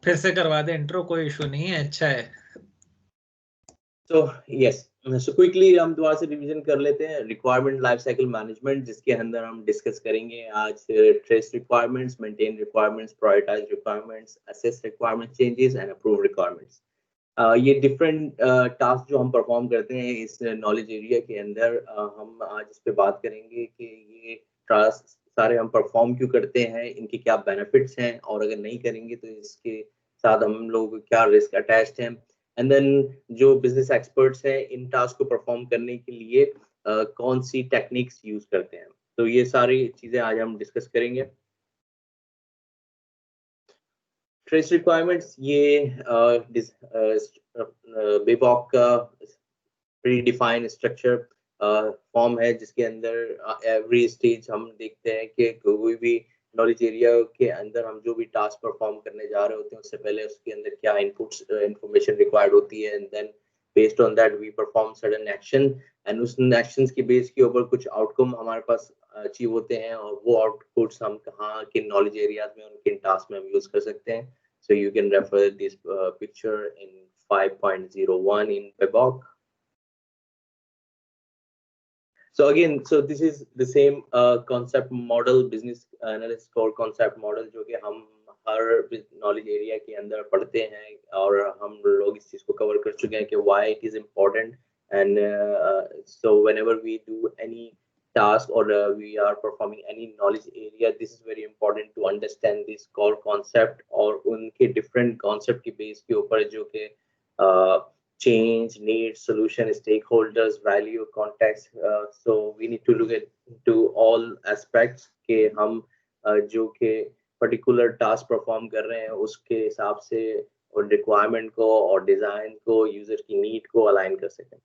फिर से करवा दे इंट्रो, कोई इशू नहीं है, अच्छा है। तो यस, सो क्विकली हम दोबारा से रिवीजन कर लेते हैं। रिक्वायरमेंट लाइफ साइकिल मैनेजमेंट, जिसके अंदर हम डिस्कस करेंगे आज trace requirements, maintain requirements, prioritise requirements, assess requirement changes and approve requirements. ये डिफरेंट टास्क जो हम परफॉर्म करते हैं इस नॉलेज एरिया के अंदर, हम आज इस पे बात करेंगे कि ये टास्क सारे हम परफॉर्म क्यों करते हैं, इनके क्या बेनिफिट्स हैं, और अगर नहीं करेंगे तो इसके साथ हम लोग क्या रिस्क अटैच्ड हैं। एंड देन जो बिजनेस एक्सपर्ट्स हैं इन टास्क को परफॉर्म करने के लिए कौन सी टेक्निक्स यूज करते हैं, तो ये सारी चीजें आज हम डिस्कस करेंगे। ट्रेस रिक्वायरमेंट्स ये बेबॉक का प्री डिफाइंड स्ट्रक्चर फॉर्म है, जिसके अंदर एवरी स्टेज हम देखते हैं कि कोई भी नॉलेज एरिया के अंदर हम जो भी टास्क परफॉर्म करने जा रहे होते हैं उससे पहले उसके अंदर क्या इनपुट्स इंफॉर्मेशन रिक्वायर्ड होती है, and then based on that we perform certain action, and उस एक्शंस के बेस के ऊपर कुछ आउटकम हमारे पास अचीव होते हैं, और वो आउटपुट्स हम कहाँ किन नॉलेज एरियाज में और किन टास्क में हम यूज कर सकते हैं। So you can refer this picture in 5.01 in Bebok. So again, so this is the same concept model, business analyst core concept model, जो कि हम हर knowledge area के अंदर पढ़ते हैं, और हम लोग इस चीज को cover कर चुके हैं कि why it is important, and so whenever we do any task or we are performing any knowledge area, this is very important to understand this core concept, और उनके different concept के base के ऊपर जो कि change, needs, solution, stakeholders, value, context. So we need to look at to all aspects के हम जो के particular task perform कर रहे हैं उसके हिसाब से और requirement को और design को user की need को align कर सकें।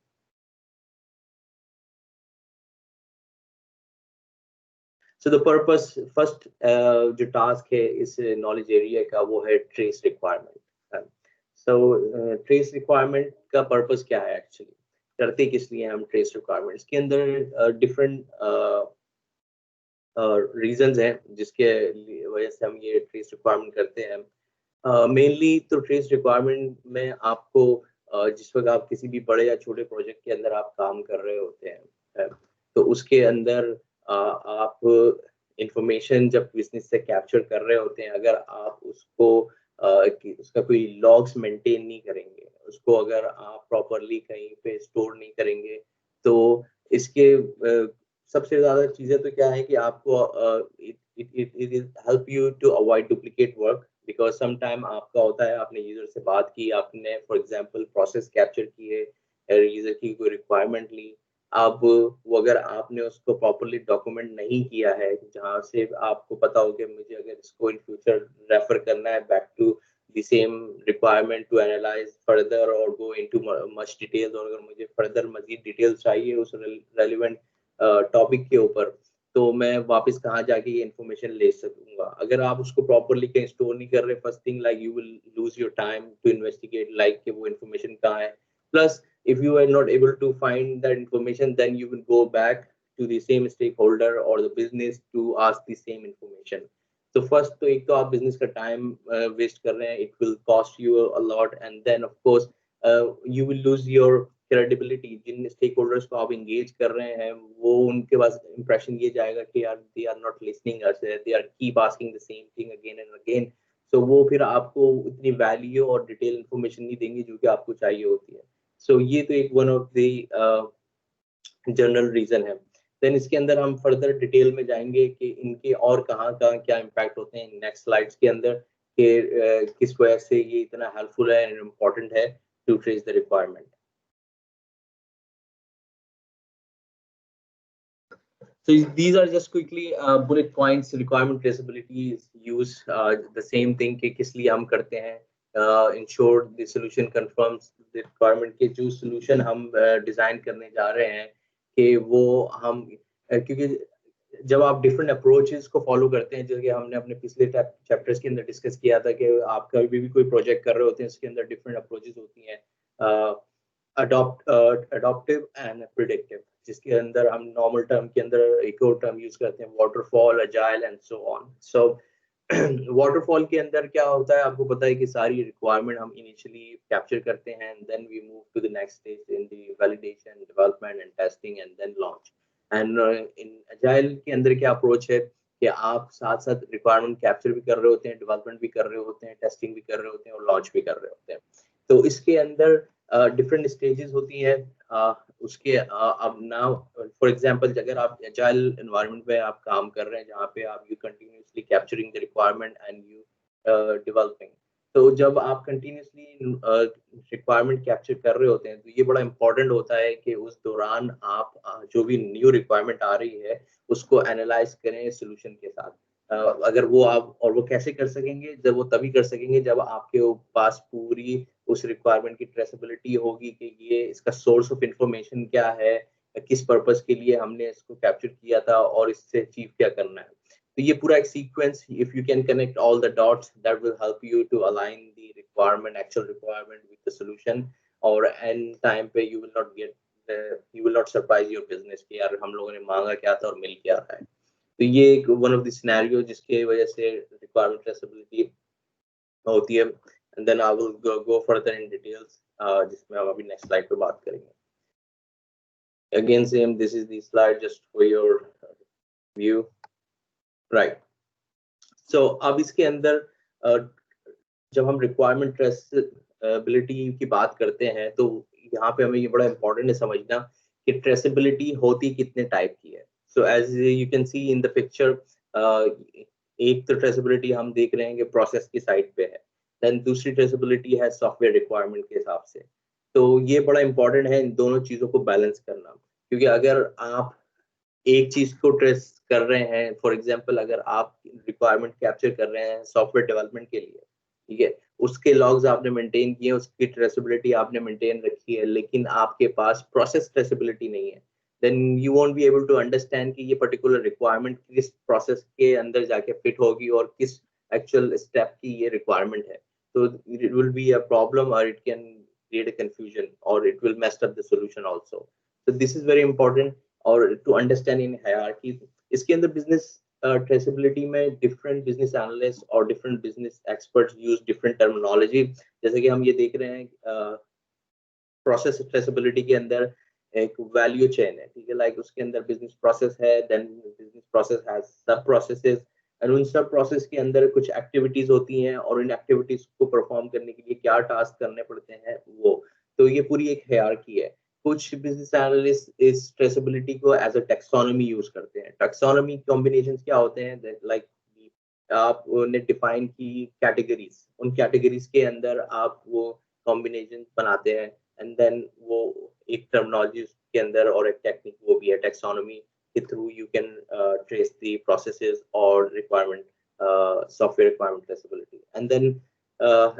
So the purpose first जो task है इस knowledge area का वो है trace requirement। So trace requirement का purpose क्या है actually, करते किस लिए हम trace requirements के अंदर different reasons हैं जिसके वजह से हम ये trace requirement करते हैं। Mainly तो trace requirement में आपको जिस वक्त आप किसी भी बड़े या छोटे प्रोजेक्ट के अंदर आप काम कर रहे होते हैं, तो उसके अंदर आप इंफॉर्मेशन जब बिजनेस से कैप्चर कर रहे होते हैं, अगर आप उसको उसका कोई लॉग्स मेंटेन नहीं करेंगे, उसको अगर आप प्रॉपरली कहीं पे स्टोर नहीं करेंगे, तो इसके सबसे ज्यादा चीजें तो क्या है कि आपको it help you to avoid duplicate work, because sometime आपका होता है आपने यूजर से बात की, आपने फॉर एग्जांपल प्रोसेस कैप्चर की है, यूजर की कोई रिक्वायरमेंट ली, अब वो अगर आपने उसको प्रॉपरली डॉक्यूमेंट नहीं किया है, जहाँ से आपको पता हो कि मुझे अगर इसको इन फ्यूचर रेफर करना है back to the same requirement to analyse further और गो इनटू मच डिटेल्स, और अगर मुझे फर्दर मजीद डिटेल्स चाहिए उस रेलिवेंट टॉपिक के ऊपर, तो मैं वापस कहाँ जाके ये इन्फॉर्मेशन ले सकूंगा। अगर आप उसको प्रॉपरली कहीं स्टोर नहीं कर रहे, first thing like you will lose your time to investigate like कि वो इन्फॉर्मेशन कहाँ है। Plus if you are not able to find that information, then you will go back to the same stakeholder or the business to ask the same information. So first तो एक तो आप business का time waste कर रहे हैं, it will cost you a lot, and then of course you will lose your credibility। Jin stakeholders को आप engage कर रहे हैं वो उनके पास impression ये जाएगा कि यार they are not listening us, they are keep asking the same thing again and again, so वो फिर आपको उतनी value और detail information नहीं देंगे जो कि आपको चाहिए होती है। So ये तो एक one of the general reason है। देन इसके अंदर हम फर्दर डिटेल में जाएंगे कि इनके और कहाँ क्या इम्पैक्ट होते हैं नेक्स्ट स्लाइड्स के अंदर, कि किस वजह से ये इतना हेल्पफुल है एंड इम्पोर्टेंट है to trace the requirement. So these are just quickly bullet points। Requirement traceability is used the same thing कि किस लिए हम करते हैं, ensure the solution confirms the requirement के जो solution हम डिजाइन करने जा रहे हैं कि वो हम क्योंकि जब आप डिफरेंट अप्रोचेस को फॉलो करते हैं, जैसे कि हमने अपने पिछले चैप्टर्स के अंदर डिस्कस किया था कि आप कभी भी कोई प्रोजेक्ट कर रहे होते हैं इसके अंदर डिफरेंट अप्रोचेस होती हैं, अडॉप्टिव एंड प्रिडिक्टिव, जिसके अंदर हम नॉर्मल टर्म के अंदर एक और टर्म यूज करते हैं waterfall, agile and so on. So waterfall के अंदर क्या होता है, आपको पता है कि सारी रिक्वायरमेंट हम इनिशियली कैप्चर करते हैं and then we move to the next stage in the validation, development and testing and then launch. And in agile के अंदर क्या अप्रोच है कि आप साथ साथ रिक्वायरमेंट कैप्चर भी कर रहे होते हैं, डेवलपमेंट भी कर रहे होते हैं, टेस्टिंग भी कर रहे होते हैं और लॉन्च भी कर रहे होते हैं। तो इसके अंदर डिफरेंट स्टेजेस होती है। उसके अब नाउ फॉर एग्जांपल अगर आप एजाइल एनवायरनमेंट में आप काम कर रहे हैं जहाँ पे आप you continuously capturing the requirement and you developing, तो जब आप कंटिन्यूअसली रिक्वायरमेंट कैप्चर कर रहे होते हैं तो ये बड़ा इंपॉर्टेंट होता है कि उस दौरान आप जो भी न्यू रिक्वायरमेंट आ रही है उसको एनालाइज करें सोल्यूशन के साथ। अगर वो आप, और वो कैसे कर सकेंगे, जब वो तभी कर सकेंगे जब आपके पास पूरी उस रिक्वायरमेंट की ट्रेसेबिलिटी होगी कि ये इसका सोर्स ऑफ इंफॉर्मेशन क्या है, किस पर्पस के लिए हमने इसको कैप्चर किया था और इससे अचीव क्या करना है। तो ये पूरा एक sequence, if you can connect all the dots that will help you to align the requirement, actual requirement with the solution, और एंड टाइम पे you will not get, you will not surprise your business कि यार हम लोगों ने मांगा क्या था और मिल क्या रहा है। तो ये एक वन ऑफ द सिनेरियो जिसके वजह से रिक्वायरमेंट ट्रेसेबिलिटी होती है। And then I will go further in details, जिसमें हम अभी नेक्स्ट स्लाइड पे बात करेंगे। Again same, this is the slide just for your view, right. So अब इसके अंदर जब हम रिक्वायरमेंट ट्रेसेबिलिटी की बात करते हैं तो यहाँ पे हमें ये बड़ा इंपॉर्टेंट है समझना कि ट्रेसेबिलिटी होती कितने टाइप की है। So as you can see in the picture, एक तो ट्रेसेबिलिटी हम देख रहे हैं कि प्रोसेस की साइड पे है, देन दूसरी ट्रेसेबिलिटी है सॉफ्टवेयर रिक्वायरमेंट के हिसाब से। तो ये बड़ा इंपॉर्टेंट है इन दोनों चीजों को बैलेंस करना, क्योंकि अगर आप एक चीज को ट्रेस कर रहे हैं, फॉर एग्जांपल अगर आप रिक्वायरमेंट कैप्चर कर रहे हैं सॉफ्टवेयर डेवलपमेंट के लिए, ठीक है, उसके लॉग्स आपने मेंटेन किए, उसकी ट्रेसेबिलिटी आपने मेंटेन रखी है, लेकिन आपके पास प्रोसेस ट्रेसेबिलिटी नहीं है, then you won't be able to understand कि ये पर्टिकुलर रिक्वायरमेंट किस प्रोसेस के अंदर जाके फिट होगी और किस एक्चुअल स्टेप की ये रिक्वायरमेंट है। तो it will be a problem और it can create a confusion or it will mess up the solution also. So this is very important और to understand in hierarchy। इसके अंदर business traceability में different business analysts और different business experts use different terminology। जैसे कि हम ये देख रहे हैं process traceability के अंदर एक value chain है, ठीक है, like उसके अंदर business process है, then business process has sub processes, और उन सब प्रोसेस के अंदर कुछ एक्टिविटीज होती हैं और इन एक्टिविटीज को परफॉर्म करने के लिए क्या टास्क करने पड़ते हैं वो। तो ये पूरी एक हायरार्की है। कुछ बिजनेस एनालिस्ट इस ट्रेसेबिलिटी को एज अ टैक्सोनॉमी यूज करते हैं। टैक्सोनॉमी कॉम्बिनेशंस क्या होते हैं, लाइक आपने डिफाइन की कैटेगरीज, उन कैटेगरीज के अंदर आप वो कॉम्बिनेशन बनाते हैं एंड देन वो एक टर्मिनोलॉजी के अंदर और एक टेक्निक वो भी है टैक्सोनॉमी के through you can trace the processes or requirement, software requirement traceability, and then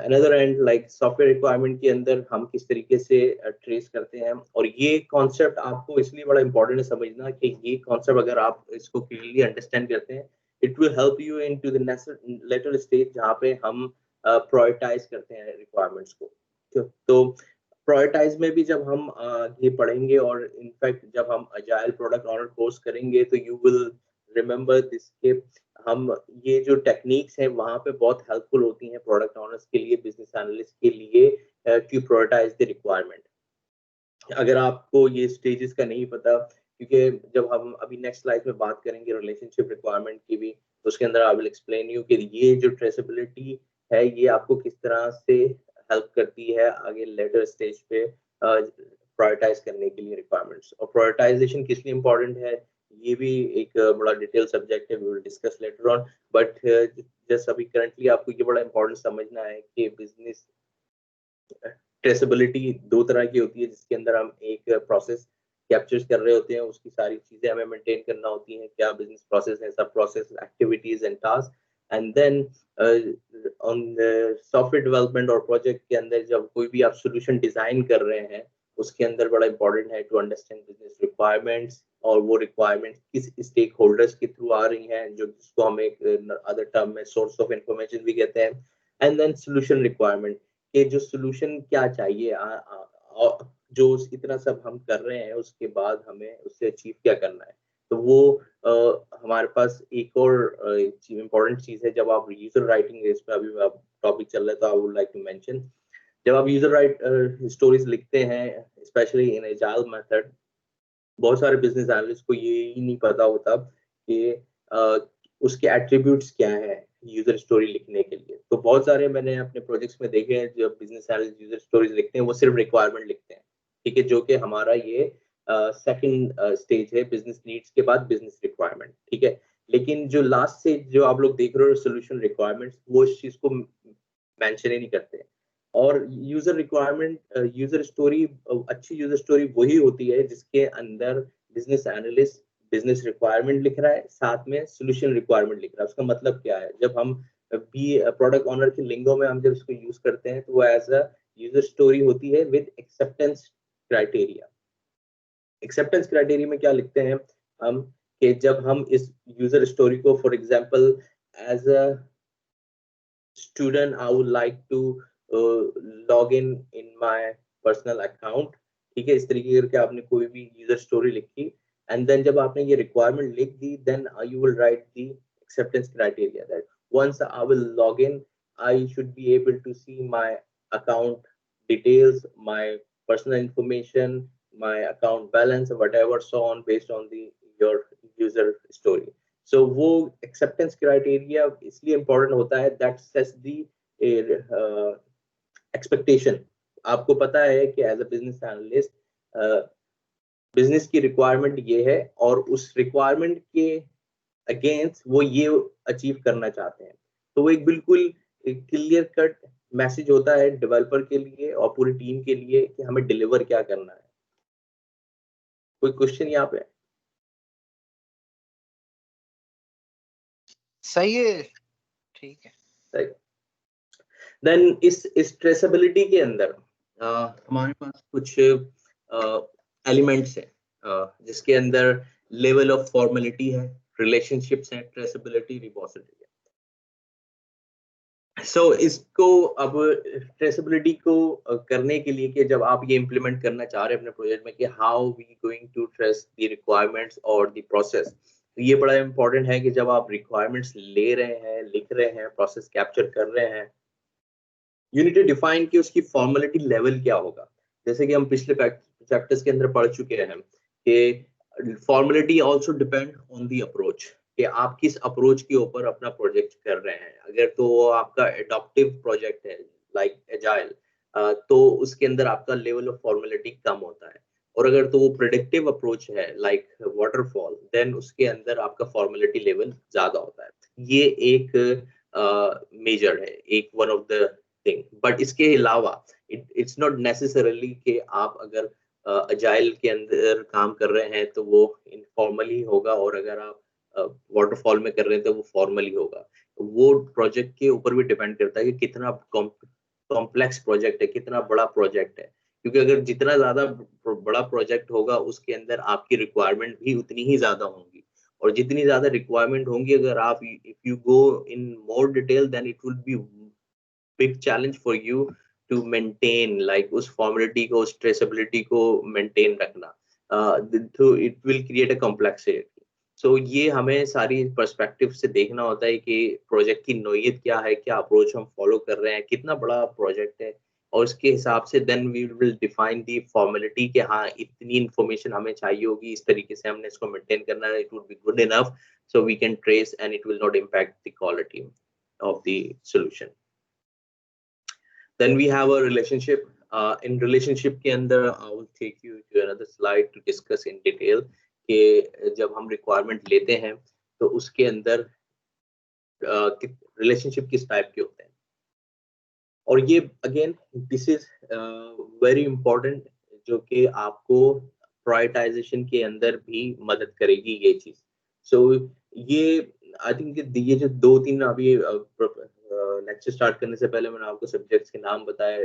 another end like software requirement के अंदर हम किस तरीके से trace करते हैं। और ये concept आपको इसलिए बड़ा important है समझना कि ये concept अगर आप इसको clearly understand करते हैं, it will help you into the next later stage जहाँ पे हम prioritize करते हैं requirements को। तो प्रायोरिटाइज में भी जब हम ये पढ़ेंगे और इनफैक्ट जब हम अजाइल प्रोडक्ट ऑनर कोर्स करेंगे तो यू विल रिमेंबर दिस के हम ये जो टेक्निक्स हैं वहाँ पे बहुत हेल्पफुल होती हैं प्रोडक्ट ऑनर्स के लिए, बिजनेस एनालिस्ट के लिए, टू प्रायोरिटाइज द रिक्वायरमेंट। अगर आपको ये स्टेजेस का नहीं पता, क्योंकि जब हम अभी नेक्स्ट स्लाइड में बात करेंगे रिलेशनशिप रिक्वायरमेंट की भी, तो उसके अंदर आई विल एक्सप्लेन यू कि ये जो ट्रेसेबिलिटी है ये आपको किस तरह से हेल्प करती है आगे लेटर स्टेज पे प्रायोरिटाइज करने के लिए रिक्वायरमेंट्स। और प्रायोरिटाइजेशन किस लिए इंपॉर्टेंट है ये भी एक बड़ा डिटेल सब्जेक्ट है, we will discuss later on, but just अभी करंटली आपको ये बड़ा इंपॉर्टेंट समझना है कि बिजनेस ट्रेसेबिलिटी दो तरह की होती है, जिसके अंदर हम एक प्रोसेस कैप्चर कर रहे होते हैं, उसकी सारी चीजें हमें मेंटेन करना होती हैं, क्या बिजनेस प्रोसेस है, sub process, activities and task. And then on software development और प्रोजेक्ट के अंदर जब कोई भी आप सोल्यूशन डिजाइन कर रहे हैं उसके अंदर बड़ा इंपॉर्टेंट है टू अंडरस्टैंड बिजनेस रिक्वायरमेंट्स, और वो रिक्वायरमेंट्स किस स्टेक होल्डर्स के थ्रू आ रही हैं, जो जिसको हम एक अदर टर्म में सोर्स ऑफ इंफॉर्मेशन भी कहते हैं। एंड देन सोल्यूशन रिक्वायरमेंट कि जो सोल्यूशन क्या चाहिए, जो इतना सब हम कर रहे हैं उसके बाद हमें उससे अचीव क्या करना है। तो वो हमारे पास एक और इम्पोर्टेंट चीज है, जब आप यूजर राइटिंग, इस पे अभी आप टॉपिक चल रहा है तो I would like to mention, जब आप यूजर राइट स्टोरीज लिखते हैं स्पेशली इन एजाइल मेथड, बहुत सारे बिजनेस एनालिस्ट को ये ही नहीं पता होता कि उसके एट्रीब्यूट्स क्या है यूजर स्टोरी लिखने के लिए। तो बहुत सारे मैंने अपने प्रोजेक्ट्स में देखे हैं, जब बिजनेस एनालिस्ट यूजर स्टोरीज लिखते हैं वो सिर्फ रिक्वायरमेंट लिखते हैं, ठीक है, जो कि हमारा ये सेकंड स्टेज है बिजनेस नीड्स के बाद बिजनेस रिक्वायरमेंट, ठीक है। लेकिन जो लास्ट से जो आप लोग देख रहे हो सोल्यूशन रिक्वायरमेंट्स, वो इस चीज को मेंशन ही नहीं करते। और यूजर रिक्वायरमेंट यूजर स्टोरी, अच्छी यूजर स्टोरी वही होती है जिसके अंदर बिजनेस एनालिस्ट बिजनेस रिक्वायरमेंट लिख रहा है, साथ में सोल्यूशन रिक्वायरमेंट लिख रहा है। उसका मतलब क्या है, जब हम भी प्रोडक्ट ओनर के लिंगो में हम जब इसको यूज करते हैं तो वो एज अ यूजर स्टोरी होती है with acceptance criteria. Acceptance criteria में क्या लिखते हैं हम, कि जब हम इस यूजर स्टोरी को for example as a student I would like to log in my personal account, ठीक है, इस तरीके करके आपने कोई भी यूजर स्टोरी लिखी, एंड देन जब आपने ये रिक्वायरमेंट लिख दी, then you will write the acceptance criteria that once I will log in, I should be able to see my account details, my personal information, my account balance, whatever so on based on the your user story. So वो acceptance criteria इसलिए important होता है, that sets the expectation. आपको पता है कि as a business analyst business की requirement ये है और उस रिक्वायरमेंट के अगेंस्ट वो ये अचीव करना चाहते हैं, तो वो एक बिल्कुल क्लियर कट मैसेज होता है डेवलपर के लिए और पूरी टीम के लिए कि हमें डिलीवर क्या करना है। कोई क्वेश्चन यहाँ पे? सही है, ठीक है। देन इस ट्रेसेबिलिटी के अंदर हमारे पास कुछ एलिमेंट्स हैं जिसके अंदर लेवल ऑफ फॉर्मेलिटी है, रिलेशनशिप्स है, ट्रेसेबिलिटी, रिपोजिटरी है। इसको अब ट्रेसेबिलिटी को करने के लिए कि जब आप ये इम्प्लीमेंट करना चाह रहे हैं अपने प्रोजेक्ट में कि how we going to trace the requirements और द प्रोसेस, तो ये बड़ा इंपॉर्टेंट है कि जब आप रिक्वायरमेंट्स ले रहे हैं, लिख रहे हैं, प्रोसेस कैप्चर कर रहे हैं, यू नीड टू डिफाइन कि उसकी फॉर्मेलिटी लेवल क्या होगा। जैसे कि हम पिछले चैप्टर्स के अंदर पढ़ चुके हैं कि formality also depend on the approach, कि आप किस अप्रोच के ऊपर अपना प्रोजेक्ट कर रहे हैं। अगर तो वो आपका एडॉप्टिव प्रोजेक्ट है लाइक एजाइल, तो उसके अंदर आपका लेवल ऑफ फॉर्मेलिटी कम होता है, और अगर तो वो प्रेडिक्टिव अप्रोच है लाइक वाटरफॉल, देन उसके अंदर आपका फॉर्मेलिटी लेवल ज्यादा होता है। ये एक मेजर है, एक one of the thing. But इसके अलावा इट्स नॉट नेसेसरली कि आप अगर अजाइल के अंदर काम कर रहे हैं तो वो इनफॉर्मली होगा, और अगर आप वाटरफॉल में कर रहे हैं तो वो फॉर्मली होगा। वो प्रोजेक्ट के ऊपर भी डिपेंड करता है कि कितना कॉम्प्लेक्स प्रोजेक्ट है, कितना बड़ा प्रोजेक्ट है, क्योंकि अगर जितना ज्यादा बड़ा प्रोजेक्ट होगा उसके अंदर आपकी रिक्वायरमेंट भी उतनी ही ज्यादा होंगी, और जितनी ज्यादा रिक्वायरमेंट होंगी, अगर आप if you go in more detail, then it will be big challenge for you to maintain like उस फॉर्मेलिटी को, उस ट्रेसेबिलिटी को मेंटेन रखना। तो it will create a complexity. So ये हमें सारी पर्सपेक्टिव से देखना होता है कि प्रोजेक्ट की नोयत क्या है, क्या अप्रोच हम फॉलो कर रहे हैं, कितना बड़ा प्रोजेक्ट है, और उसके हिसाब से then we will define the formality कि हाँ इतनी इंफॉर्मेशन हमें चाहिए होगी, इस तरीके से हमने इसको मेंटेन करना है, it would be good enough so we can trace and it will not impact the quality of the solution. Then we have a relationship. In relationship के अंदर I will take you to another slide to discuss in detail कि जब हम requirement लेते हैं तो उसके अंदर relationship किस टाइप के होते हैं, और ये again this is very important, जो कि आपको prioritization के अंदर भी मदद करेगी ये चीज। So ये I think ये जो 2-3 अभी लेक्चर स्टार्ट करने से पहले मैंने आपको सब्जेक्ट्स के नाम बताया,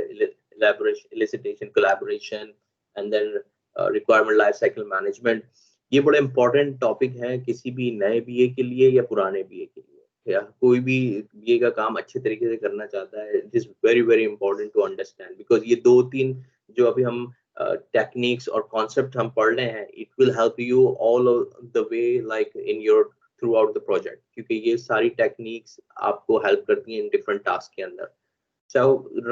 elicitation, collaboration and then requirement life cycle management। ये बड़े इंपॉर्टेंट टॉपिक है किसी भी नए बीए के लिए या पुराने बीए के लिए, या कोई भी बीए का काम अच्छे तरीके से करना चाहता है। It is very very important to understand, because ये 2-3 जो अभी हम टेक्निक्स और कॉन्सेप्ट हम पढ़ रहे हैं, it will help you all the way like in your through out the project, क्योंकि ये सारी टेक्निक्स आपको हेल्प करती हैं इन डिफरेंट टास्क के अंदर. So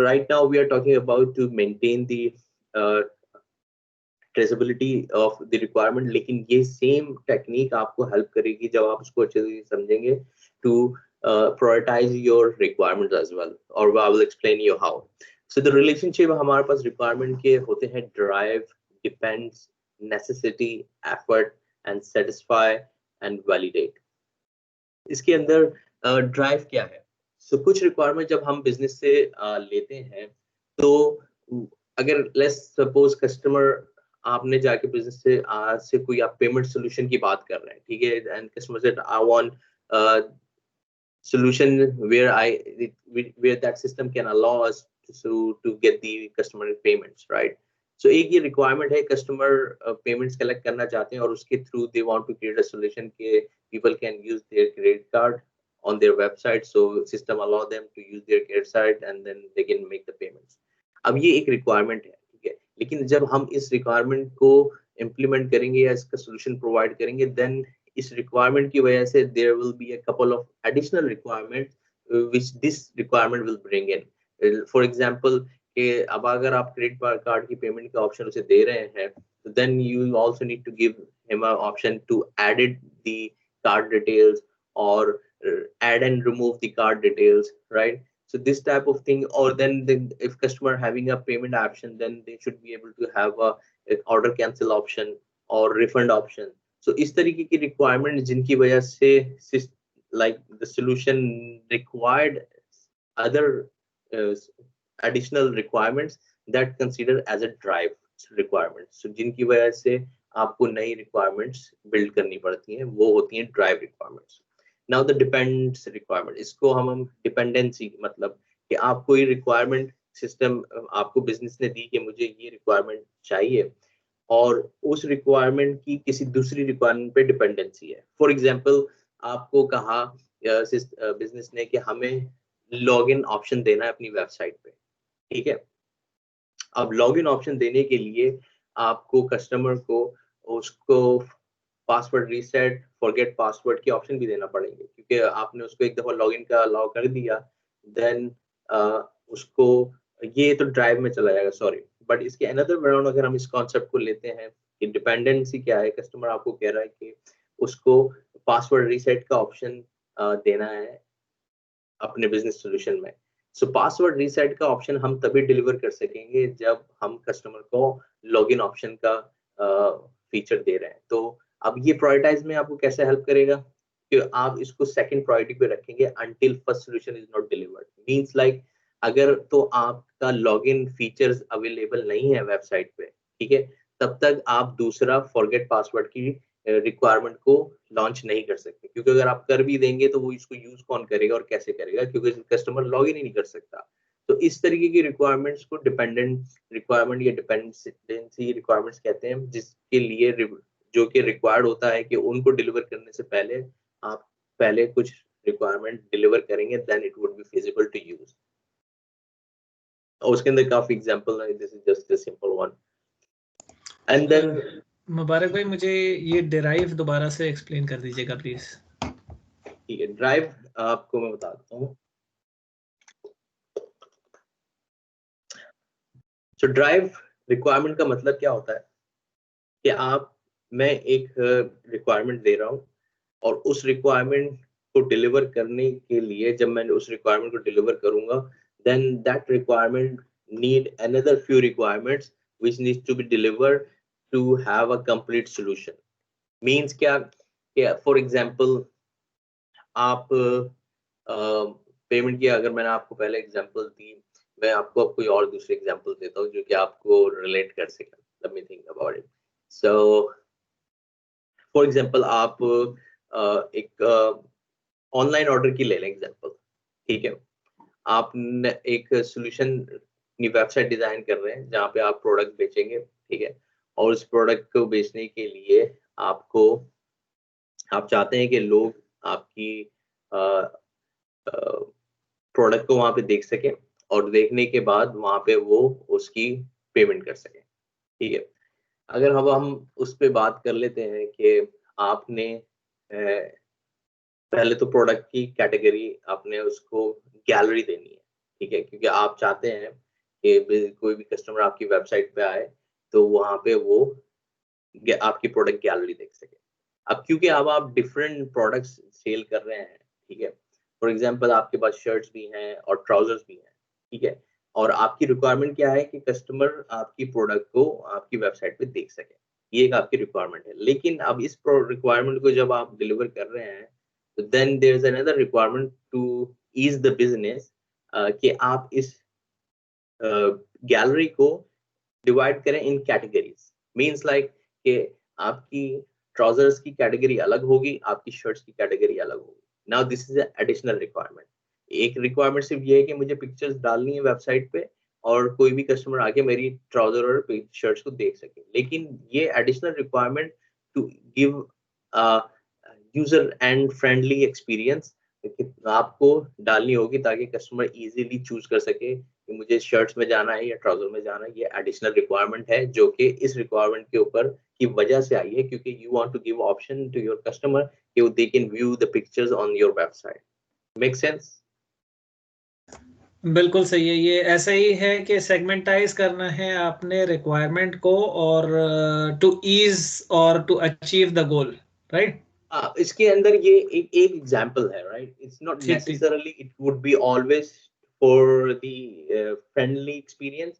right now we are talking about to maintain the traceability of the requirement, लेकिन ये same technique आपको help करेगी जब आप उसको अच्छे से समझेंगे to prioritize your requirements as well, or I will explain you how. So the relationship हमारे पास requirement के होते हैं drive, depends, necessity, effort and satisfy and validate. इसके अंदर drive क्या है? So कुछ रिक्वायरमेंट जब हम बिजनेस से लेते हैं, तो अगर लेट्स सपोज कस्टमर आपने जाके बिजनेस से कोई आप पेमेंट सोल्यूशन की बात कर रहे हैं, ठीक है, and customer said I want solution where that system can allow us to get the customer payments, right? So एक ये requirement है, customer payments collect करना चाहते हैं और उसके through they want to create a solution के people can use their credit card on their website, so system allow them to use their credit card and then they can make the payments. अब ये एक requirement है, ठीक है, लेकिन जब हम इस requirement को implement करेंगे या इसका solution provide करेंगे, then इस requirement की वजह से there will be a couple of additional requirements which this requirement will bring in. For example, कि अब अगर आप credit card की payment का option उसे दे रहे हैं, then you also need to give him an option to edit the card details or add and remove the card details, right? So this type of thing, or then if customer having a payment option, then they should be able to have a order cancel option or refund option. So इस तरीके की requirement जिनकी वजह से like the solution required other additional requirements that consider as a drive requirement. So जिनकी वजह से आपको नई requirements build करनी पड़ती हैं, वो होती हैं drive requirements. Now the depends requirement, इसको हम dependency मतलब कि आप कोई requirement system आपको business ने दी कि मुझे ये requirement चाहिए और उस requirement की किसी दूसरी requirement पे dependency है. For example, आपको कहा business ने कि हमें login option देना है अपनी website पे, ठीक है. अब login option देने के लिए आपको customer को उसको पासवर्ड रीसेट, फॉरगेट पासवर्ड की ऑप्शन भी देना पड़ेंगे, क्योंकि आपने उसको एक दफा लॉगिन का अलाउ कर दिया, देन उसको ये तो ड्राइव में चला जाएगा, सॉरी. बट इसके अनदर वे अराउंड अगर हम इस कॉन्सेप्ट को लेते हैं कि डिपेंडेंसी क्या है, कस्टमर आपको कह रहा है कि उसको पासवर्ड रीसेट का ऑप्शन देना है अपने बिजनेस सोल्यूशन में. सो पासवर्ड रीसेट का ऑप्शन हम तभी डिलीवर कर सकेंगे जब हम कस्टमर को लॉगिन ऑप्शन का फीचर दे रहे हैं. तो अब ये प्रायोरिटाइज में आपको कैसे हेल्प करेगा कि आप इसको सेकंड प्रायोरिटी पे रखेंगे until first solution is not delivered. Means like अगर तो आपका लॉगिन फीचर्स अवेलेबल नहीं है वेबसाइट पे, ठीक है, तब तक आप दूसरा फॉरगेट पासवर्ड की रिक्वायरमेंट को लॉन्च नहीं कर सकते, क्योंकि अगर आप कर भी देंगे तो वो इसको यूज कौन करेगा और कैसे करेगा, क्योंकि कस्टमर लॉगिन ही नहीं कर सकता. तो इस तरीके की रिक्वायरमेंट्स को डिपेंडेंट रिक्वायरमेंट या डिपेंडेंसी रिक्वायरमेंट्स कहते हैं, जिसके लिए जो कि रिक्वायर्ड होता है कि उनको डिलीवर करने से पहले आप पहले कुछ रिक्वायरमेंट डिलीवर करेंगे, then it would be feasible to use. और उसके अंदर काफी एग्जांपल है, this is just a simple one. And then Mubarak भाई, मुझे ये डिराइव दोबारा से एक्सप्लेन कर दीजिएगा प्लीज. ठीक है, ड्राइव आपको मैं बताता हूँ. सो ड्राइव रिक्वायरमेंट का मतलब क्या होता है कि मैं एक रिक्वायरमेंट दे रहा हूँ और उस रिक्वायरमेंट को डिलीवर करने के लिए जब मैं उस रिक्वायरमेंट को डिलीवर करूंगा, then that requirement need another few requirements which needs to be delivered to have a complete solution. Means क्या, for example आप पेमेंट की, अगर मैंने आपको पहले एग्जांपल दी, मैं आपको कोई और दूसरे एग्जांपल देता हूँ जो कि आपको रिलेट कर सके. Let me think about it. So for example आप एक ऑनलाइन ऑर्डर की ले लें एग्जांपल, ठीक है. आप एक सोल्यूशन अपनी वेबसाइट डिजाइन कर रहे हैं जहाँ पे आप प्रोडक्ट बेचेंगे, ठीक है, और उस प्रोडक्ट को बेचने के लिए आप चाहते हैं कि लोग आपकी प्रोडक्ट को वहाँ पे देख सकें और देखने के बाद वहाँ पे वो उसकी पेमेंट कर सकें, ठीक है। अगर अब हम उस पे बात कर लेते हैं कि आपने पहले तो प्रोडक्ट की कैटेगरी आपने उसको गैलरी देनी है, ठीक है, क्योंकि आप चाहते हैं कि कोई भी कस्टमर आपकी वेबसाइट पे आए तो वहां पे वो आपकी प्रोडक्ट गैलरी देख सके। अब क्योंकि अब आप डिफरेंट प्रोडक्ट्स सेल कर रहे हैं, ठीक है, फॉर एग्जांपल आपके पास शर्ट्स भी हैं और ट्राउजर्स भी हैं, ठीक है, और आपकी रिक्वायरमेंट क्या है कि कस्टमर आपकी प्रोडक्ट को आपकी वेबसाइट पे देख सके, ये एक आपकी रिक्वायरमेंट है। लेकिन अब इस रिक्वायरमेंट को जब आप डिलीवर कर रहे हैं तो then there is another requirement to ease the business, कि आप इस गैलरी को डिवाइड करें इन कैटेगरीज। मीन्स लाइक कि आपकी ट्राउजर्स की कैटेगरी अलग होगी, आपकी शर्ट्स की कैटेगरी अलग होगी। Now this is additional requirement. एक रिक्वायरमेंट सिर्फ ये है कि मुझे पिक्चर्स डालनी है वेबसाइट पे और कोई भी कस्टमर आके मेरी ट्राउजर और शर्ट्स को देख सके। लेकिन ये additional requirement to give user end friendly experience आपको डालनी होगी ताकि कस्टमर इजीली चूज कर सके कि मुझे शर्ट्स में जाना है या ट्राउजर में जाना है। ये एडिशनल रिक्वायरमेंट है जो कि इस रिक्वायरमेंट के ऊपर की वजह से आई है, क्योंकि you want to give option to your customer कि they can view the pictures on your website. Make sense? बिल्कुल सही है। ये ऐसा ही है कि सेगमेंटाइज करना है आपने रिक्वायरमेंट को और टू ईज और to achieve the goal, right. इसके अंदर ये एक एग्जांपल है, राइट? इट्स नॉट ठीक ठीक। Necessarily it would be always for the friendly experience,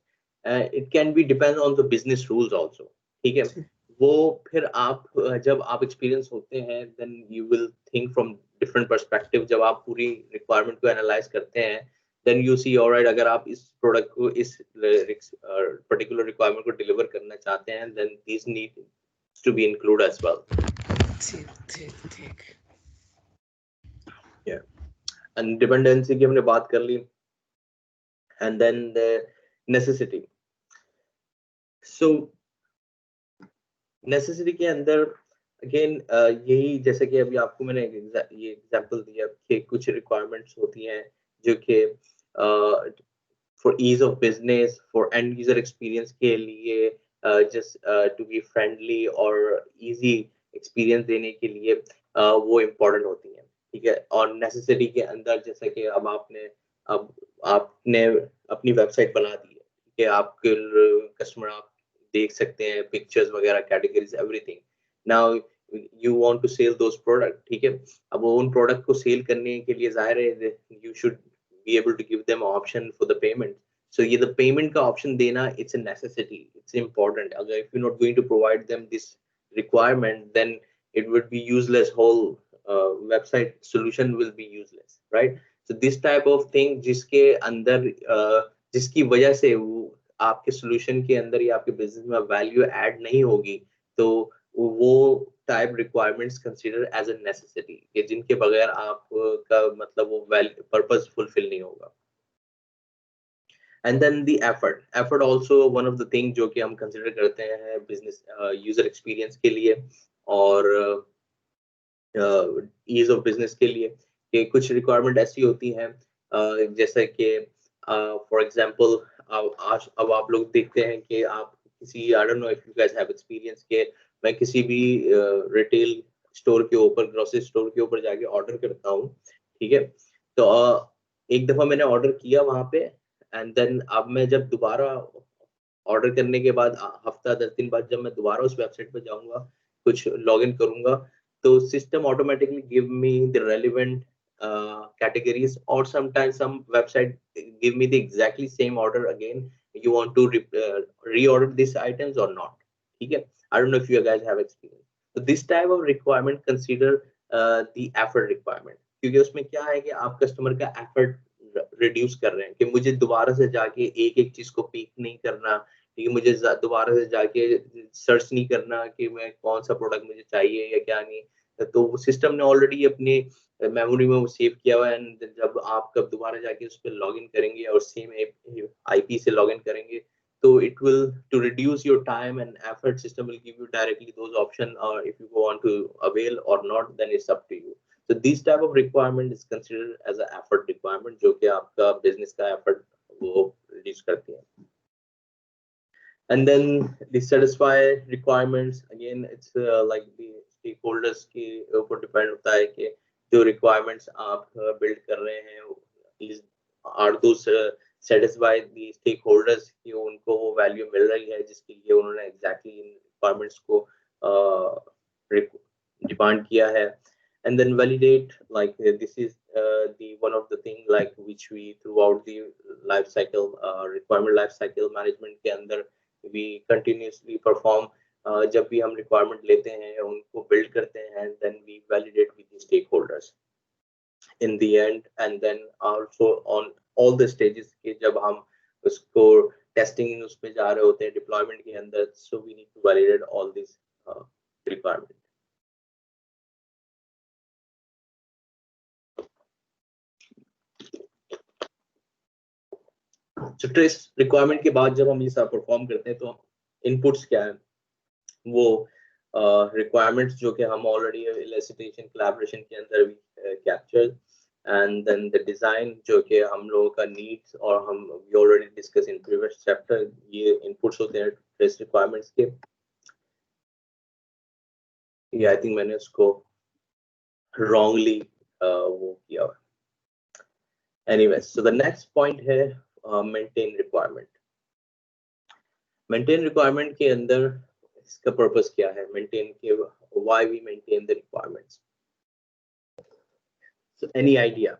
it can be depend on the business rules also, ठीक है। वो फिर आप जब आप एक्सपीरियंस होते हैं then you will think from different perspective. जब आप पूरी रिक्वायरमेंट को एनालाइज करते हैं देन यू सी ऑलराइट, अगर आप इस प्रोडक्ट को इस पर्टिकुलर रिक्वायरमेंट को डिलीवर करना चाहते हैं then this need to be include as well. ठीक ठीक ठीक। एंड डिपेंडेंसी की हमने बात कर ली and then the necessity. So necessity के अंदर अगेन यही, जैसे कि अभी आपको मैंने ये एग्जांपल दिया कि कुछ रिक्वायरमेंट्स होती हैं जो कि for ease of business, for end user experience के लिए, जस्ट टू बी फ्रेंडली और इजी एक्सपीरियंस देने के लिए वो इम्पोर्टेंट होती हैं, ठीक है। और नेसेसिटी के अंदर जैसे कि अब आपने अपनी वेबसाइट बना दी है, ठीक है, आपके कस्टमर आप देख सकते हैं पिक्चर्स वगैरह, categories, everything. Now you want to sell those product, ठीक है। अब वो उन प्रोडक्ट को सेल करने के लिए जाहिर है you should be able to give them option for the payment. So ये द पेमेंट का ऑप्शन देना it's a necessity, it's important. अगर if you not going to provide them this requirement then it would be useless, whole website solution will be useless, right? So this type of thing जिसके अंदर जिसकी वजह से वो आपके solution के अंदर या आपके बिजनेस में वैल्यू ऐड नहीं होगी, तो वो type requirements consider as a necessity, कि जिनके बगैर आपका मतलब वो पर्पस फुलफिल नहीं होगा। and then the effort also one of the thing जो कि हम कंसीडर करते हैं बिजनेस यूजर एक्सपीरियंस के लिए और ईज ऑफ बिजनेस के लिए, कि कुछ रिक्वायरमेंट ऐसी होती हैं जैसे कि फॉर एग्जांपल अब आप लोग देखते हैं कि आप किसी, I don't know if you guys have experience, के मैं किसी भी रिटेल स्टोर के ऊपर, ग्रोसरी स्टोर के ऊपर जाके ऑर्डर करता हूँ, ठीक है। तो एक दफा मैंने ऑर्डर किया वहां पे एंड देन अब मैं जब दोबारा ऑर्डर करने के बाद हफ्ता 10 दिन बाद जब मैं दोबारा उस वेबसाइट पर जाऊंगा, कुछ लॉग इन करूंगा, तो system automatically give me the relevant categories, or sometimes some website give me the exactly same order again, you want to reorder these items or not, ठीक है। I don't know if you guys have experience. So this type of requirement consider the effort requirement, क्योंकि उसमें क्या है कि आप customer का effort reduce कर रहे हैं, कि मुझे दोबारा से जाके एक एक चीज को पिक नहीं करना, ठीक है, मुझे दोबारा से जाके सर्च नहीं करना कि मैं कौन सा प्रोडक्ट मुझे चाहिए या क्या नहीं, तो सिस्टम ने ऑलरेडी अपनी मेमोरी में वो सेव किया हुआ है। एंड जब आप कब दोबारा जाके उस पर लॉग इन करेंगे और सेम आईपी से लॉग इन करेंगे, तो it will to reduce your time and effort, system will give you directly those option, और if you want to avail और not then it's up to you. So this type of requirement is considered as an effort requirement, जो कि आपका business का effort वो reduce करती है। And then the satisfy requirements, again it's like the stakeholders के ऊपर depend होता है कि जो requirements आप build कर रहे हैं are those satisfy the stakeholders कि उनको वो value मिल रही है जिसके लिए उन्होंने exactly इन requirements को demand किया है. And then validate, like this is the one of the thing like which we throughout the life cycle requirement life cycle management के अंदर we continuously perform. जब भी हम requirement लेते हैं उनको build करते हैं and then we validate with the stakeholders in the end, and then also on all the stages के जब हम उसको testing उसमें जा रहे होते हैं deployment के अंदर, so we need to validate all these requirements. तो ट्रेस रिक्वायरमेंट के बाद जब हम ये सब परफॉर्म करते हैं तो इनपुट्स क्या है, वो रिक्वायरमेंट्स जो कि हम ऑलरेडी एलिसिटेशन कोलैबोरेशन के अंदर भी capture, and then the design जो कि हम लोगों का नीड्स और हम we already discuss in previous chapter, ये इनपुट्स होते हैं ट्रेस रिक्वायरमेंट्स के. ये आई थिंक मैंने उसको रॉन्गली वो किया हुआ. Anyways, so the next point है मेंटेन रिक्वायरमेंट. मेंटेन रिक्वायरमेंट के अंदर इसका पर्पस क्या है, मेंटेन के why we maintain the requirements. So any idea?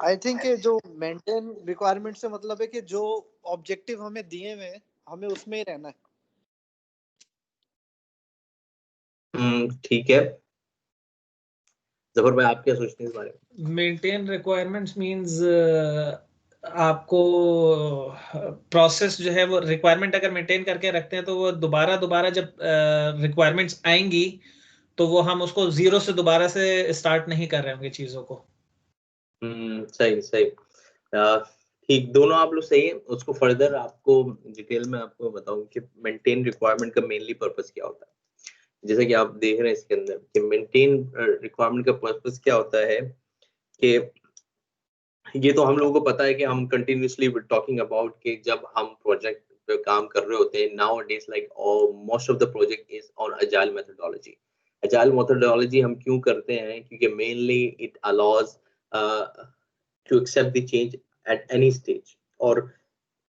I think जो मेंटेन रिक्वायरमेंट से मतलब है कि जो ऑब्जेक्टिव हमें दिए हुए हैं हमें उसमें ही रहना है. ठीक है, जफर भाई आप क्या सोचते हैं इस बारे में? मेंटेन रिक्वायरमेंट्स मींस आपको प्रोसेस जो है वो रिक्वायरमेंट अगर मेंटेन करके रखते हैं तो वो दोबारा जब रिक्वायरमेंट्स आएंगी तो वो हम उसको जीरो से दोबारा से स्टार्ट नहीं कर रहे होंगे चीजों को. सही ठीक, दोनों आप लोग सही है. उसको फर्दर आपको डिटेल में आपको बताऊं कि मेंटेन रिक्वायरमेंट का मेनली पर्पस क्या होता है. जैसे कि आप देख रहे हैं इसके अंदर कि मेंटेन रिक्वायरमेंट का पर्पस क्या होता है कि ये तो हम लोगों को पता है कि हम कंटिन्यूसली टॉकिंग अबाउट कि जब हम प्रोजेक्ट पे काम कर रहे होते हैं nowadays like most of the project is on agile methodology. Agile methodology हम क्यों करते हैं, क्योंकि mainly it allows to accept the change at any stage. और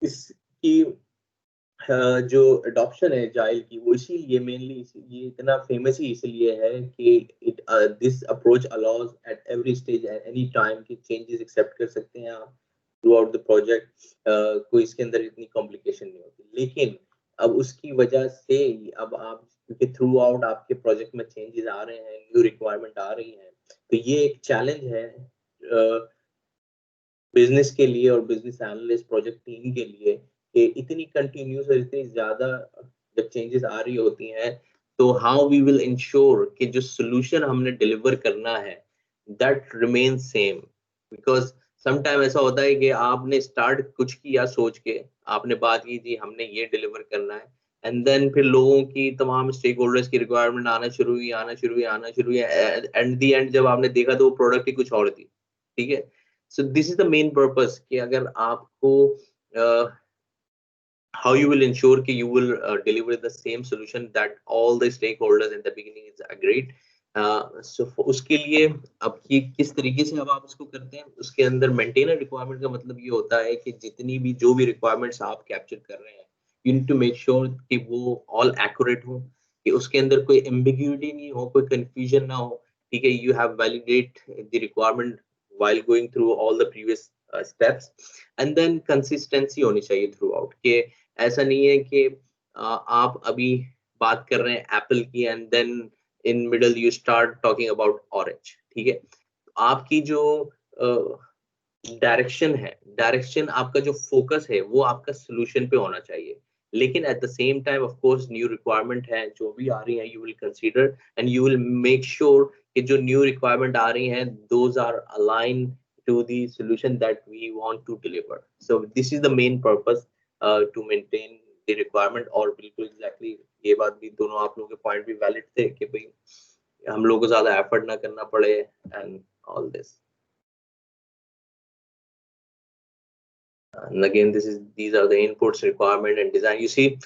इसकी जो अडॉप्शन है जाइल की वो इसीलिए मेनली ये इतना फेमस ही इसलिए है कि it this approach allows at every stage at any time कि चेंजेस एक्सेप्ट कर सकते हैं आप थ्रू आउट द प्रोजेक्ट. कोई इसके अंदर इतनी कॉम्प्लिकेशन नहीं होती. लेकिन अब उसकी वजह से अब आप क्योंकि थ्रू आउट आपके प्रोजेक्ट में चेंजेस आ रहे हैं, न्यू रिक्वायरमेंट आ रही है, तो ये एक चैलेंज है बिजनेस के लिए और बिजनेस एनालिस्ट प्रोजेक्ट टीम के लिए कि इतनी कंटिन्यूस और इतनी ज्यादा जब चेंजेस आ रही होती हैं तो हाउ वी विल इंश्योर कि जो सोल्यूशन हमने डिलीवर करना है that remain same. Because sometime ऐसा होता है कि आपने स्टार्ट कुछ किया सोच के, आपने बात की थी हमने ये डिलीवर करना है, एंड देन फिर लोगों की तमाम स्टेक होल्डर्स की रिक्वायरमेंट आना शुरू हुई एंड द एंड जब आपने देखा तो वो प्रोडक्ट ही कुछ और थी. ठीक है, so this is the main purpose कि अगर आपको how you will ensure कि you will deliver the same solution that all the stakeholders in the beginning is agreed. So उसके लिए अब किस तरीके से अब आप इसको करते हैं, उसके अंदर मेंटेनर रिक्वायरमेंट का मतलब ये होता है कि जितनी भी जो भी रिक्वायरमेंट्स आप कैप्चर कर रहे हैं you need to make sure कि वो all accurate हो, कि उसके अंदर कोई ambiguity नहीं हो, कोई confusion ना हो. ठीक है, you have validate the requirement while going through all the previous steps, and then consistency होनी चाहिए throughout. कि ऐसा नहीं है कि आप अभी बात कर रहे हैं एप्पल की and then in middle you start talking about orange. ठीक है, आपकी जो डायरेक्शन है, डायरेक्शन आपका जो फोकस है वो आपका सोल्यूशन पे होना चाहिए. लेकिन at the same time of course new requirement है जो भी आ रही है you will consider and you will make sure कि जो न्यू रिक्वायरमेंट आ रही हैं those are align to the solution that we want to deliver. So this is the main purpose to maintain the requirement. और बिल्कुल exactly ये बात भी दोनों आप लोगों के पॉइंट भी वैलिड थे कि भाई हम लोगों को ज्यादा एफर्ट ना करना पड़े and all this. And again, these are the inputs, requirement and design. You see,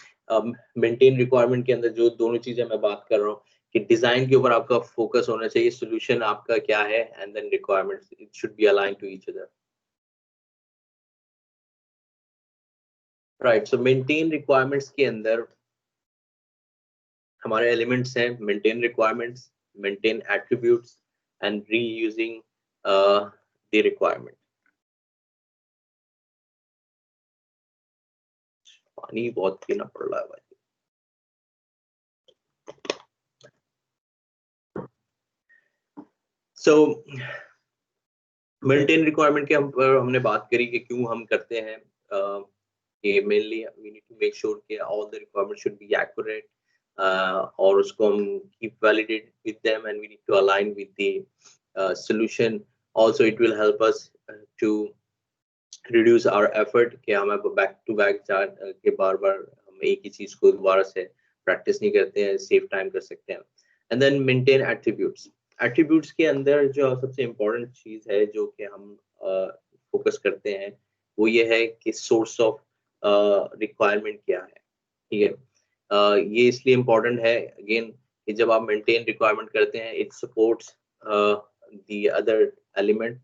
maintain requirement के अंदर जो दोनों चीजें मैं बात कर रहा हूँ कि डिजाइन के ऊपर आपका फोकस होना चाहिए, सोल्यूशन आपका क्या है, and then requirements, it should be aligned to each other. Right. So maintain requirements के अंदर हमारे एलिमेंट्स हैं maintain requirements, maintain attributes and reusing the requirement. पानी बहुत पीना पड़ रहा है भाई. सो मेंटेन रिक्वायरमेंट के हमने बात करी कि क्यों हम करते हैं. कि mainly we need to make sure कि all the requirement should be accurate, और उसको हम keep validate with them and we need to align with the solution. Also it will help us to reduce our effort कि हमें back to back के बार-बार हम एक ही चीज को दोबारा से प्रैक्टिस नहीं करते हैं, सेव टाइम कर सकते हैं. And then maintain attributes. Attributes के अंदर जो सबसे इम्पोर्टेंट चीज है जो कि हम फोकस करते हैं वो ये है कि सोर्स ऑफ रिक्वायरमेंट क्या है. ठीक है. ये इसलिए इम्पोर्टेंट है अगेन कि जब आप मेंटेन रिक्वायरमेंट करते हैं it supports the other element.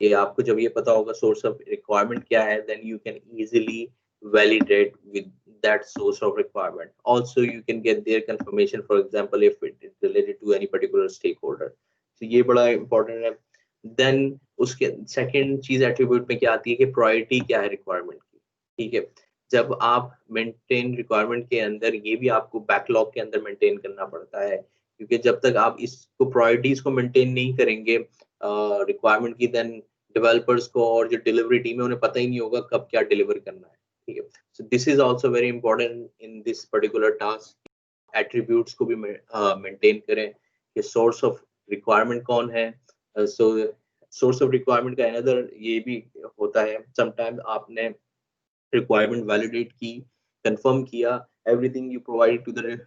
कि आपको जब ये पता होगा सोर्स ऑफ रिक्वायरमेंट क्या है, then you can easily validate with that source of requirement. Also you can get their confirmation, for example if it is related to any particular stakeholder. So ये बड़ा important है. Then उसके second चीज attribute में क्या आती है कि priority क्या है requirement की. ठीक है. जब आप maintain requirement के अंदर ये भी आपको backlog के अंदर maintain करना पड़ता है, क्योंकि जब तक आप इसको priorities को maintain नहीं करेंगे requirement की, then developers को और जो delivery team है उन्हें पता ही नहीं होगा कब क्या deliver करना है. ठीक है. So this is also very important in this particular task. Attributes को भी maintain करें कि source of requirement कौन है. So source of requirement का another ये भी होता है. Sometimes आपने requirement validate की, confirm किया, everything you provide to the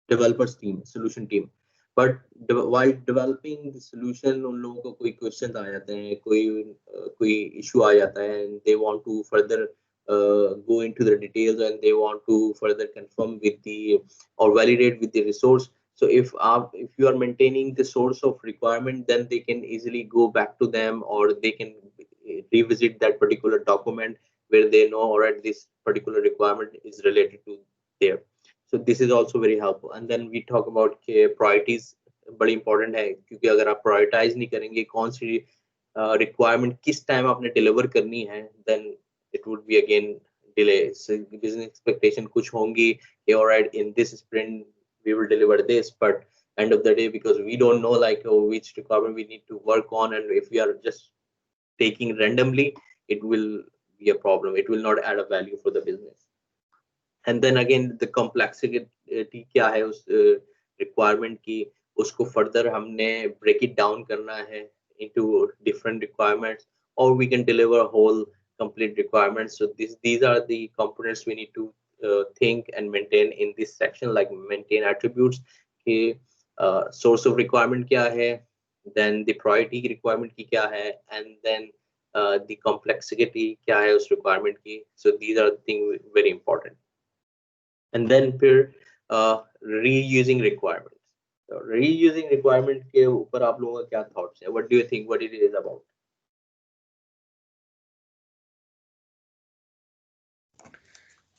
developers team, solution team. But while developing the solution उन लोगों को कोई questions आ जाते हैं, कोई issue आ जाता है, and they want to further go into the details and they want to further confirm with the or validate with the resource. So if you are maintaining the source of requirement, then they can easily go back to them or they can revisit that particular document where they know alright this particular requirement is related to there. So this is also very helpful. And then we talk about priorities. बड़ी important है क्योंकि अगर आप prioritize नहीं करेंगे कौन सी requirement किस time आपने deliver करनी है, then it would be again delay. So business expectation कुछ होंगी कि alright in this sprint we will deliver this, but end of the day because we don't know like which requirement we need to work on, and if we are just taking randomly, it will be a problem. It will not add a value for the business. And then again the complexity क्या है उस requirement की, उसको further हमने break it down करना है into different requirements, or we can deliver a whole complete requirements. So these are the components we need to think and maintain in this section, like maintain attributes कि source of requirement क्या है, then the priority requirement की क्या है, and then the complexity क्या है उस requirement की. So these are the things very important. And then फिर reusing requirements. So reusing requirement के ऊपर आप लोगों का क्या thoughts है? What do you think? What it is about?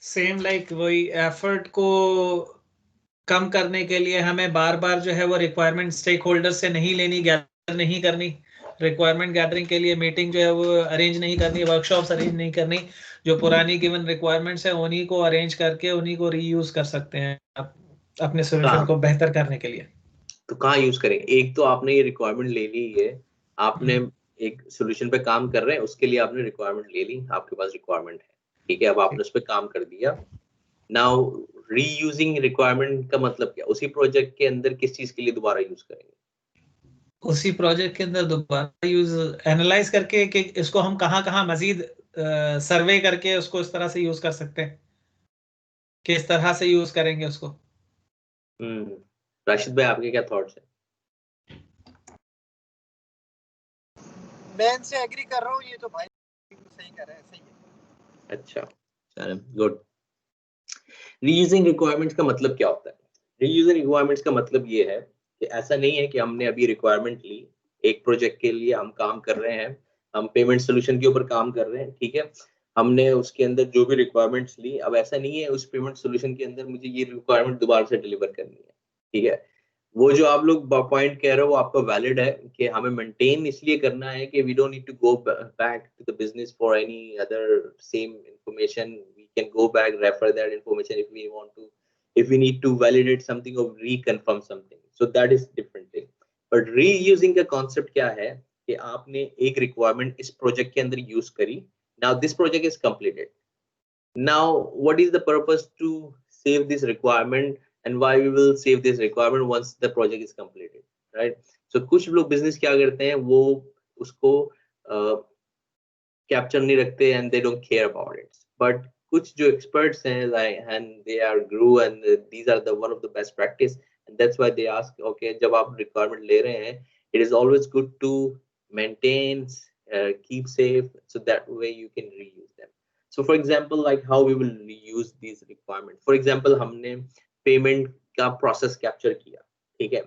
Same like वही एफर्ट को कम करने के लिए हमें बार बार जो है वो रिक्वायरमेंट स्टेक होल्डर से नहीं लेनी, गैदर नहीं करनी. रिक्वायरमेंट गैदरिंग के लिए मीटिंग जो है वो अरेंज नहीं करनी, वर्कशॉप्स अरेंज नहीं करनी. जो पुरानी गिवन रिक्वायरमेंट्स है उन्हीं को अरेंज करके उन्हीं को रीयूज कर सकते हैं अपने सोल्यूशन को बेहतर करने के लिए. तो कहाँ यूज करेंगे? एक तो आपने ये रिक्वायरमेंट ले ली है, आपने एक सोल्यूशन पे काम कर रहे हैं, उसके लिए आपने रिक्वायरमेंट ले ली, आपके पास रिक्वायरमेंट है, ठीक है, अब आपने उस पर काम कर दिया. नाउ रीयूजिंग रिक्वायरमेंट का मतलब क्या? उसी प्रोजेक्ट के अंदर किस चीज के लिए दोबारा यूज करेंगे? उसी प्रोजेक्ट के अंदर दोबारा यूज एनालाइज करके कि इसको हम कहाँ मजीद सर्वे करके उसको इस तरह से यूज कर सकते हैं, किस तरह से यूज करेंगे उसको. राशिद भाई आपके क्या थॉट्स है? मैं इनसे एग्री कर रहा हूँ. ये तो भाई नहीं कर रहे हैं, ऐसे ही है। अच्छा, चलो गुड। रीयूजिंग रिक्वायरमेंट्स का मतलब क्या होता है? रीयूजिंग रिक्वायरमेंट्स का मतलब ये है कि ऐसा नहीं है कि हमने अभी रिक्वायरमेंट ली, एक प्रोजेक्ट के लिए हम काम कर रहे हैं, हम पेमेंट सोल्यूशन के ऊपर काम कर रहे हैं, ठीक है, हमने उसके अंदर जो भी रिक्वायरमेंट्स ली, अब ऐसा नहीं है उस पेमेंट सोल्यूशन के अंदर मुझे ये रिक्वायरमेंट दोबारा से डिलीवर करनी है, ठीक है। वो जो आप लोग पॉइंट कह रहे हो वो आपका वैलिड है कि हमें मेंटेन इसलिए करना है कि we don't need to go back to the business for any other same information, we can go back, refer that information if we want to, if we need to validate something or reconfirm something, so that is different thing. But reusing का concept क्या है कि आपने एक requirement इस project के अंदर use करी, now this project is completed, now what is the purpose to save this requirement and why we will save this requirement once the project is completed, right? So कुछ लोग business क्या करते हैं, वो उसको कैप्चर नहीं रखते and they don't care about it, but कुछ जो experts हैं like and they are grew and these are the one of the best practice and that's why they ask, okay, जब आप requirement ले रहे हैं, it is always good to maintain, keep safe, so that way you can reuse them. So for example, like how we will reuse these requirements, for example हमने payment का process capture किया, ठीक है,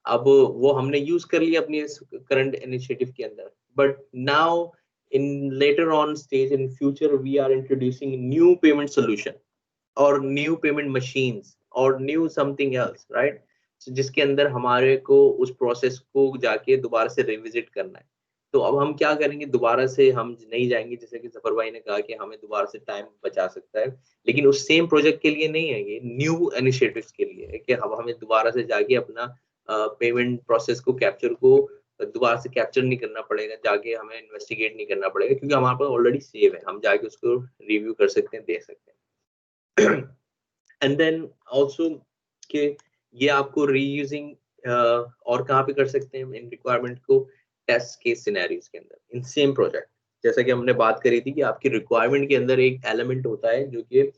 अब वो हमने यूज कर लिया अपनी करंट इनिशिएटिव के अंदर, but now in later on stage in future we are introducing new payment solution or new payment machines or new something else, right? So जिसके अंदर हमारे को उस प्रोसेस को जाके दोबारा से रिविजिट करना है, तो अब हम क्या करेंगे, दोबारा से हम नहीं जाएंगे, जैसे कि जफर भाई ने कहा कि हमें दोबारा से टाइम बचा सकता है, लेकिन उस सेम प्रोजेक्ट के लिए नहीं है, ये न्यू इनिशिएटिव्स के लिए है कि अब हमें दोबारा से जाके अपना पेमेंट प्रोसेस को कैप्चर को दोबारा से कैप्चर नहीं करना पड़ेगा, जाके हमें इन्वेस्टिगेट नहीं करना पड़ेगा, क्योंकि हमारे पास ऑलरेडी सेव है, हम जाके उसको रिव्यू कर सकते हैं, देख सकते हैं। एंड देन आल्सो कि ये आपको रीयूजिंग और कहाँ पे कर सकते हैं इन रिक्वायरमेंट को, टेस्ट केस सिनेरियोज के अंदर इन सेम प्रोजेक्ट। जैसा कि हमने बात करी थी कि आपकी रिक्वायरमेंट के अंदर एक एलिमेंट होता है जो कि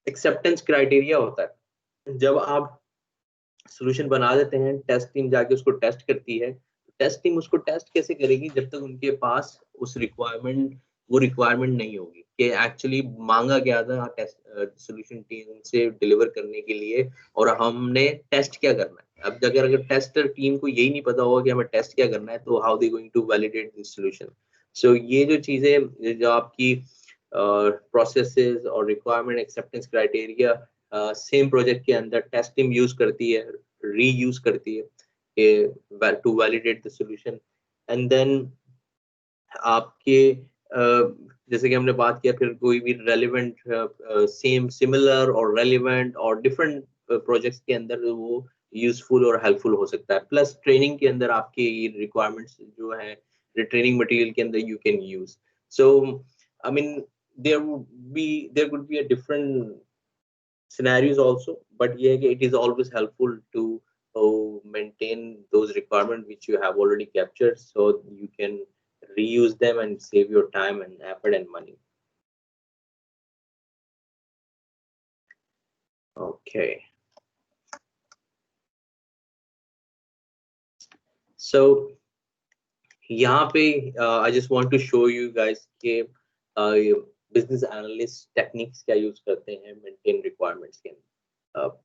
एक्सेप्टेंस क्राइटेरिया होता है। जब आप सोल्यूशन बना देते हैं, टेस्ट टीम जाके उसको टेस्ट करती है, टेस्ट टीम उसको टेस्ट कैसे करेगी, जब तक उनके पास उस वो रिक्वायरमेंट नहीं होगी कि एक्चुअली मांगा गया था टेस्ट सोल्यूशन टीम से डिलीवर करने के लिए, और हमने टेस्ट क्या करना है। अब अगर टेस्टर टीम को यही नहीं पता होगा कि हमें टेस्ट क्या करना है, तो how they going to validate this solution. So ये जो चीजें जो आपकी प्रोसेसेस और requirement acceptance criteria same project के अंदर टेस्ट टीम यूज करती है, रीयूज करती है to validate the solution. And then आपके जैसे कि हमने बात किया, फिर कोई भी रेलेवेंट सेम सिमिलर और रेलेवेंट और डिफरेंट प्रोजेक्ट्स के अंदर वो यूजफुल और हेल्पफुल हो सकता है। प्लस ट्रेनिंग के अंदर आपके ये रिक्वायरमेंट्स जो है ट्रेनिंग मटेरियल के अंदर you can use. So I mean there could be a different scenarios also, but yeah, it is always helpful to maintain those requirements which you have already captured, so you can reuse them and save your time and effort and money. Okay, so यहाँ पे I just want to show you guys कि business analyst techniques क्या use करते हैं maintain requirements के अंदर।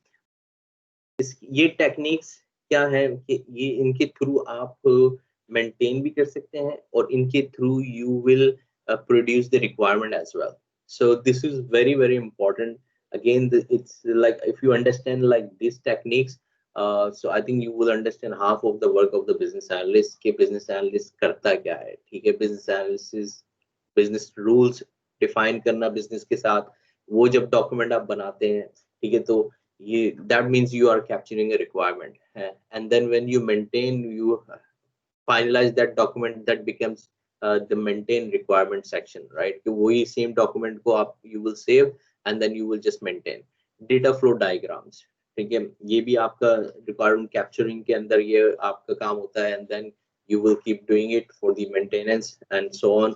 ये techniques क्या है कि ये इनके थ्रू आप मेंटेन भी कर सकते हैं और इनके through you will produce the requirement as well. So this is very very important. Again it's like if you understand like this techniques, so I think you will understand half of the work of the business analyst कि business analyst करता क्या है। ठीक है, business analyst is business rules define करना business के साथ, वो जब document आप बनाते हैं, ठीक है, तो ये that means you are capturing a requirement, and then when you maintain, you finalize that document, that becomes the maintain requirement section, right? कि वही same document को आप you will save and then you will just maintain data flow diagrams। ठीक है, ये भी आपका requirement capturing के अंदर ये आपका काम होता है, and then you will keep doing it for the maintenance and so on.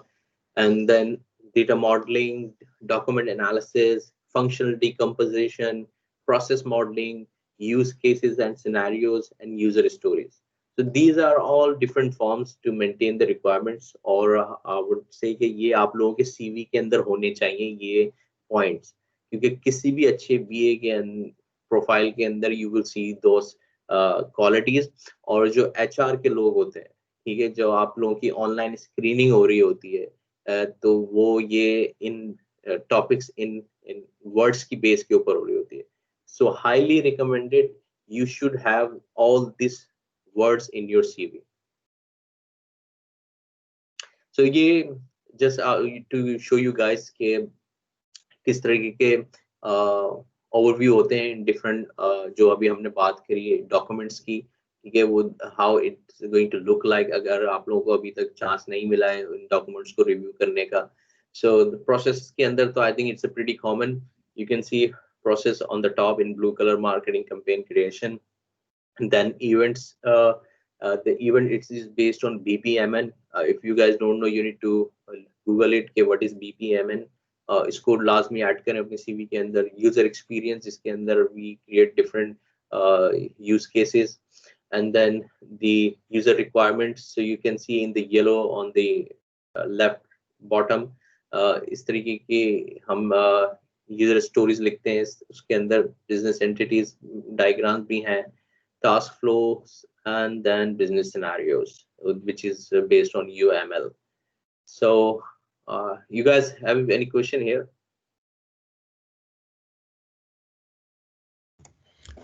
And then data modelling, document analysis, functional decomposition, process modeling, use cases and scenarios, and user stories। So these are all different forms to maintain the requirements, और I would say कि ये आप लोगों के CV के अंदर होने चाहिए ये points, क्योंकि किसी भी अच्छे BA के प्रोफाइल के अंदर you will see those qualities। और जो HR के लोग होते हैं, ठीक है, जो आप लोगों की ऑनलाइन स्क्रीनिंग हो रही होती है, तो वो ये इन टॉपिक्स इन वर्ड्स की बेस के ऊपर हो रही होती है। So highly recommended you should have all these words in your CV। So ये just to show you guys के किस तरीके के ओवरव्यू होते हैं डिफरेंट जो अभी हमने बात करी है डॉक्यूमेंट्स की, ठीक है, वो how it's going to look like, अगर आप लोगों को अभी तक चांस नहीं मिला है इन डॉक्यूमेंट्स को रिव्यू करने का। सो प्रोसेस के अंदर तो I think it's a pretty common, you can C process on the top in blue color, marketing campaign creation, and then events, the event it is based on BPMN। If you guys don't know, you need to google it कि what is BPMN। इसको लाजमी add करें अपने CV के अंदर। User experience, इसके अंदर we create different use cases, and then the user requirements, so you can see in the yellow on the left bottom, इस तरीके के हम यूजर स्टोरीज लिखते हैं, उसके अंदर बिजनेस एंटिटीज डायग्राम भी हैं, task flows, and then business scenarios which is based on UML। सो you guys have any question here?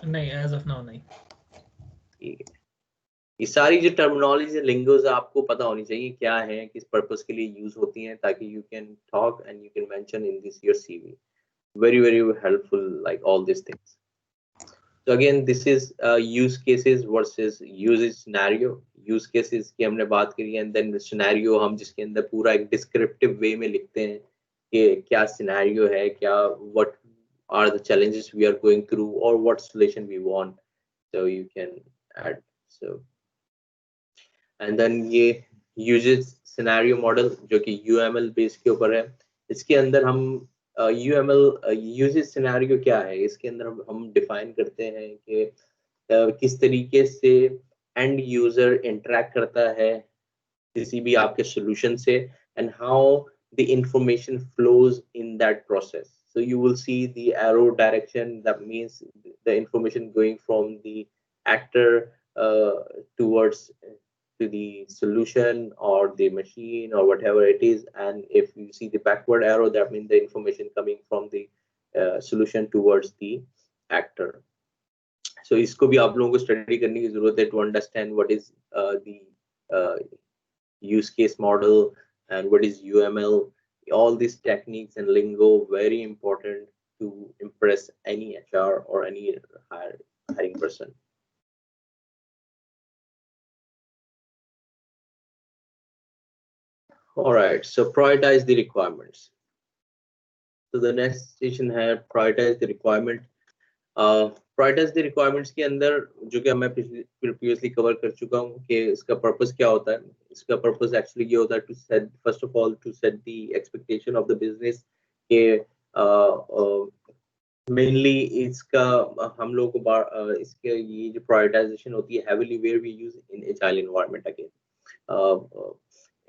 नहीं, as of now नहीं। ये सारी जो टर्मिनोलॉजी लिंगोज आपको पता होनी चाहिए क्या है, किस पर्पस के लिए यूज होती हैं, ताकि you can talk and you can mention in this your CV। very very helpful, like all these things। So again, this is use cases versus usage scenario। use cases की हमने बात करी है, and then the scenario हम जिसके अंदर पूरा एक descriptive way में लिखते हैं कि क्या scenario है, क्या what are the challenges we are going through or what solution we want, so you can add। So and then ये usage scenario model जो कि UML बेस के ऊपर है, इसके अंदर हम UML यूजेज सिनेरियो क्या है, इसके अंदर हम डिफाइन करते हैं कि किस तरीके से एंड यूजर इंटरेक्ट करता है किसी भी आपके सॉल्यूशन से, and how the information flows in that process. So you will see the arrow direction, that means the information going from the actor towards to the solution or the machine or whatever it is, and if you see the backward arrow, that means the information coming from the solution towards the actor। so isko bhi aap logon ko study karne ki zarurat hai to understand what is the use case model and what is UML। all these techniques and lingo very important to impress any HR or any hiring person। All right, so prioritize the requirements। So the next station है prioritize the requirement। prioritize the requirements के अंदर जो कि मैं previously cover कर चुका हूँ कि इसका purpose क्या होता है। इसका purpose actually ये होता है to set, first of all to set the expectation of the business कि mainly इसका हम लोग को इसके ये जो prioritization होती है heavily where we use in agile environment again।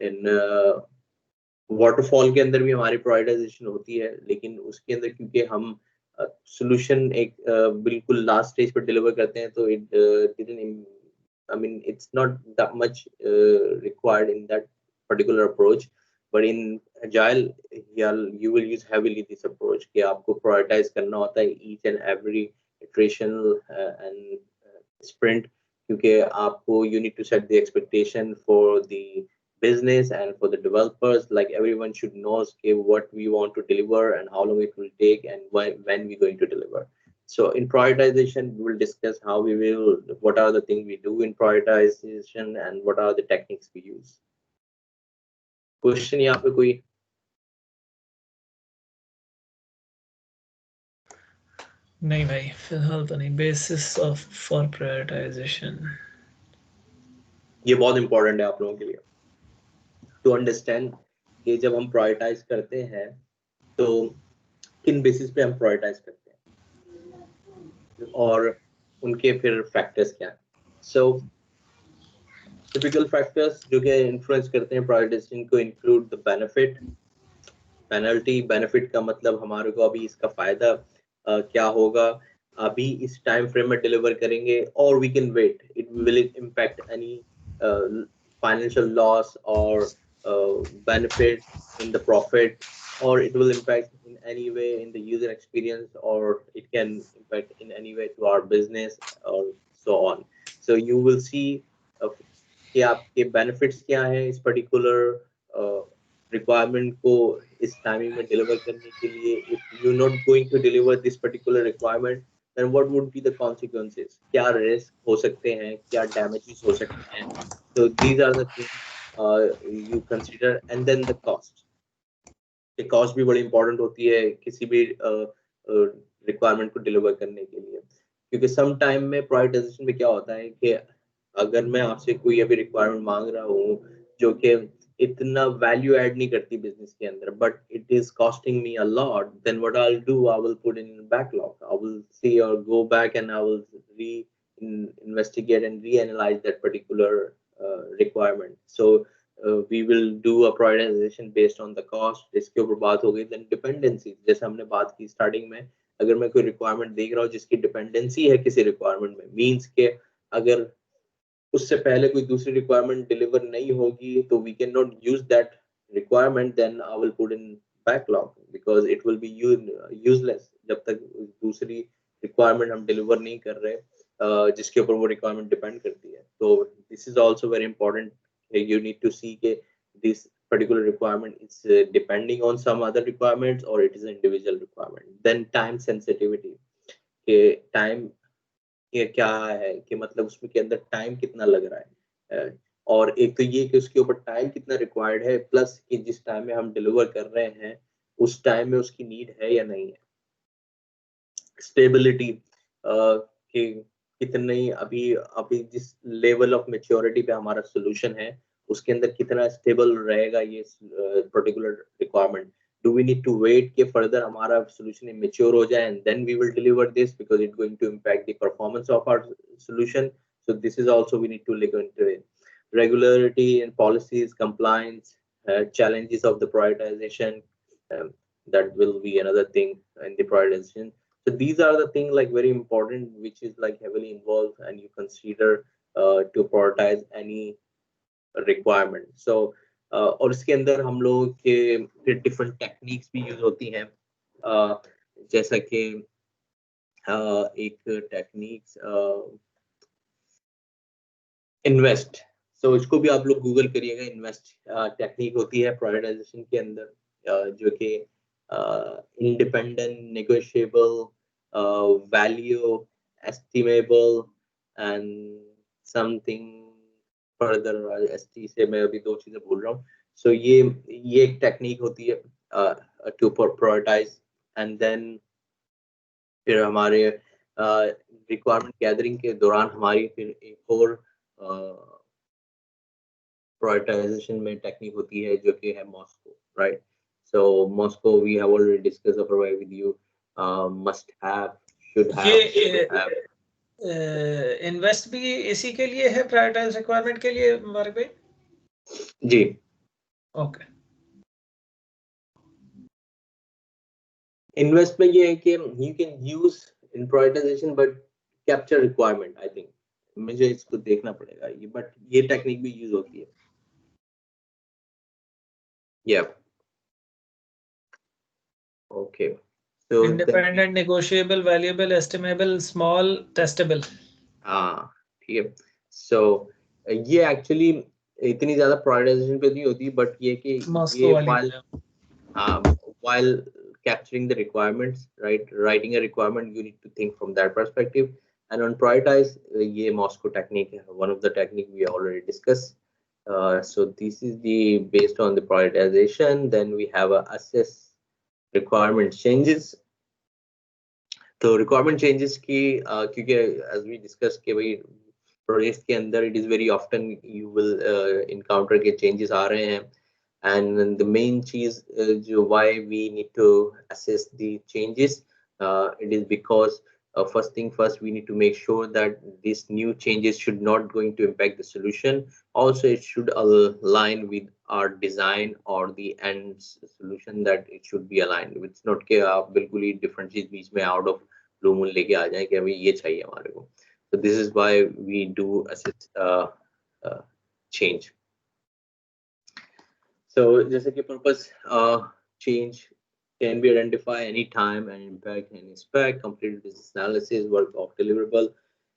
In waterfall के अंदर भी हमारी प्रायोरिटाइजेशन होती है, लेकिन उसके अंदर क्योंकि हम सॉल्यूशन एक बिल्कुल लास्ट स्टेज पर डिलीवर करते हैं, तो I mean it's not that much required in that particular approach, but in agile you will use heavily this approach कि आपको prioritize करना होता है each and every iteration and sprint, क्योंकि आपको you need to set the expectation for the business and for the developers, like everyone should know what we want to deliver and how long it will take and when we're going to deliver। so in prioritization we will discuss how we will, what are the things we do in prioritization and what are the techniques we use। question यहाँ पे कोई? नहीं भाई, फिलहाल तो नहीं। basis of for prioritization, ये बहुत इंपॉर्टेंट है आप लोगों के लिए टू अंडरस्टैंड कि जब हम प्रायोरिटाइज करते हैं तो किन बेसिस पे हम प्रायोरिटाइज करते हैं और उनके फिर फैक्टर्स क्या हैं। सो टिपिकल फैक्टर्स जो कि इन्फ्लुएंस करते हैं प्रायोरिटाइजेशन को include the benefit, penalty. Benefit का मतलब हमारे को अभी इसका फायदा क्या होगा, अभी इस टाइम फ्रेम में डिलीवर करेंगे, और we can wait, it will impact any financial loss और benefit in the profit, or it will impact in any way in the user experience, or it can impact in any way to our business or so on. So you will see कि आपके benefits क्या है इस particular requirement को इस timing में deliver करने के लिए. If you're not going to deliver this particular requirement, then what would be the consequences? क्या risk हो सकते हैं, क्या damages हो सकते हैं. So these are the things you consider, and then the cost. The cost भी बड़ी important होती है किसी भी requirement को deliver करने के लिए, क्योंकि some time में prioritization में क्या होता है कि अगर मैं आपसे कोई अभी requirement मांग रहा हूँ जो कि इतना value add नहीं करती business के अंदर, but it is costing me a lot, then what I'll do, I will put in backlog. I will see or go back and I will investigate and reanalyze that particular requirement. So we will do a prioritization based on the cost. इसके ऊपर बात हो गई. Then dependency, जैसे हमने बात की starting में, अगर मैं कोई requirement देख रहा हूँ जिसकी dependency है किसी requirement में, means के अगर उससे पहले कोई दूसरी requirement deliver नहीं होगी तो we cannot use that requirement, then I will put in backlog because it will be useless जब तक दूसरी requirement हम deliver नहीं कर रहे जिसके ऊपर वो requirement depend करती है. So this is also very important. You need to see कि this particular requirement is depending on some other requirements or it is an individual requirement. Then time sensitivity, कि time ये क्या है कि मतलब उसमें के अंदर टाइम कितना लग रहा है, और एक तो ये कि उसके ऊपर टाइम कितना रिक्वायर्ड है, प्लस कि जिस टाइम में हम डिलीवर कर रहे हैं उस टाइम में उसकी नीड है या नहीं है. स्टेबिलिटी कि कितनी अभी जिस लेवल ऑफ मैच्योरिटी पे हमारा सॉल्यूशन है उसके अंदर कितना स्टेबल रहेगा ये particular requirement. Do we need to wait कि further हमारा solution mature हो जाए and then we will deliver this because it's going to impact the performance of our solution. So this is also we need to look into it. Regularity and policies, compliance, challenges of the prioritization, that will be another thing in the prioritization. So these are the things like very important which is like heavily involved and you consider to prioritize any requirement. So और इसके अंदर हम लोगों के फिर different techniques भी use होती हैं, जैसा कि एक टेक्निक्स इन्वेस्ट. सो इसको भी आप लोग गूगल करिएगा. इन्वेस्ट टेक्निक होती है प्रायोरिटाइजेशन के अंदर जो कि independent, negotiable, value estimable and something further. ST से मैं अभी दो चीजें बोल रहा हूँ. सो ये एक टेक्निक होती है टू प्रायोरिटाइज. एंड देन फिर हमारे रिक्वायरमेंट गैदरिंग के दौरान हमारी फिर एक और प्रायोरिटाइजेशन में टेक्निक होती है जो कि है MoSCoW, right. So MoSCoW we have already discuss about with you. Must have, should have. Invest भी इसी के लिए है, प्रायोरिटाइज रिक्वायरमेंट के लिए हमारे पे. जी ओके. इन्वेस्ट में ये है कि you can use in prioritisation but capture requirement. I think मुझे इसको देखना पड़ेगा ये, बट ये टेक्निक भी यूज होती है. या okay. So independent, negotiable, valuable, estimable, small, testable. हाँ ठीक है. सो ये एक्चुअली इतनी ज्यादा प्रायोरिटाइजेशन पे नहीं होती, बट ये कि ये while capturing the requirements, right, writing a requirement, you need to think from that perspective. And on prioritize, ये Moscow technique है, one of the technique we already discussed. So this is the based on the prioritization. Then we have a assess requirement changes. तो requirement changes की क्योंकि as we discussed कि भाई project के अंदर it is very often you will encounter के changes आ रहे हैं. And the main चीज जो why we need to assess the changes, it is because first thing first, we need to make sure that these new changes should not going to impact the solution. Also, it should align with our design or the end solution, that it should be aligned. It's not कि आप बिल्कुल ही different चीज बीच में out of blue moon लेके आ जाए कि हमें ये चाहिए हमारे को. So this is why we do assess change. So जैसे कि purpose change can be identified anytime and impact and inspect, complete business analysis, work of deliverable.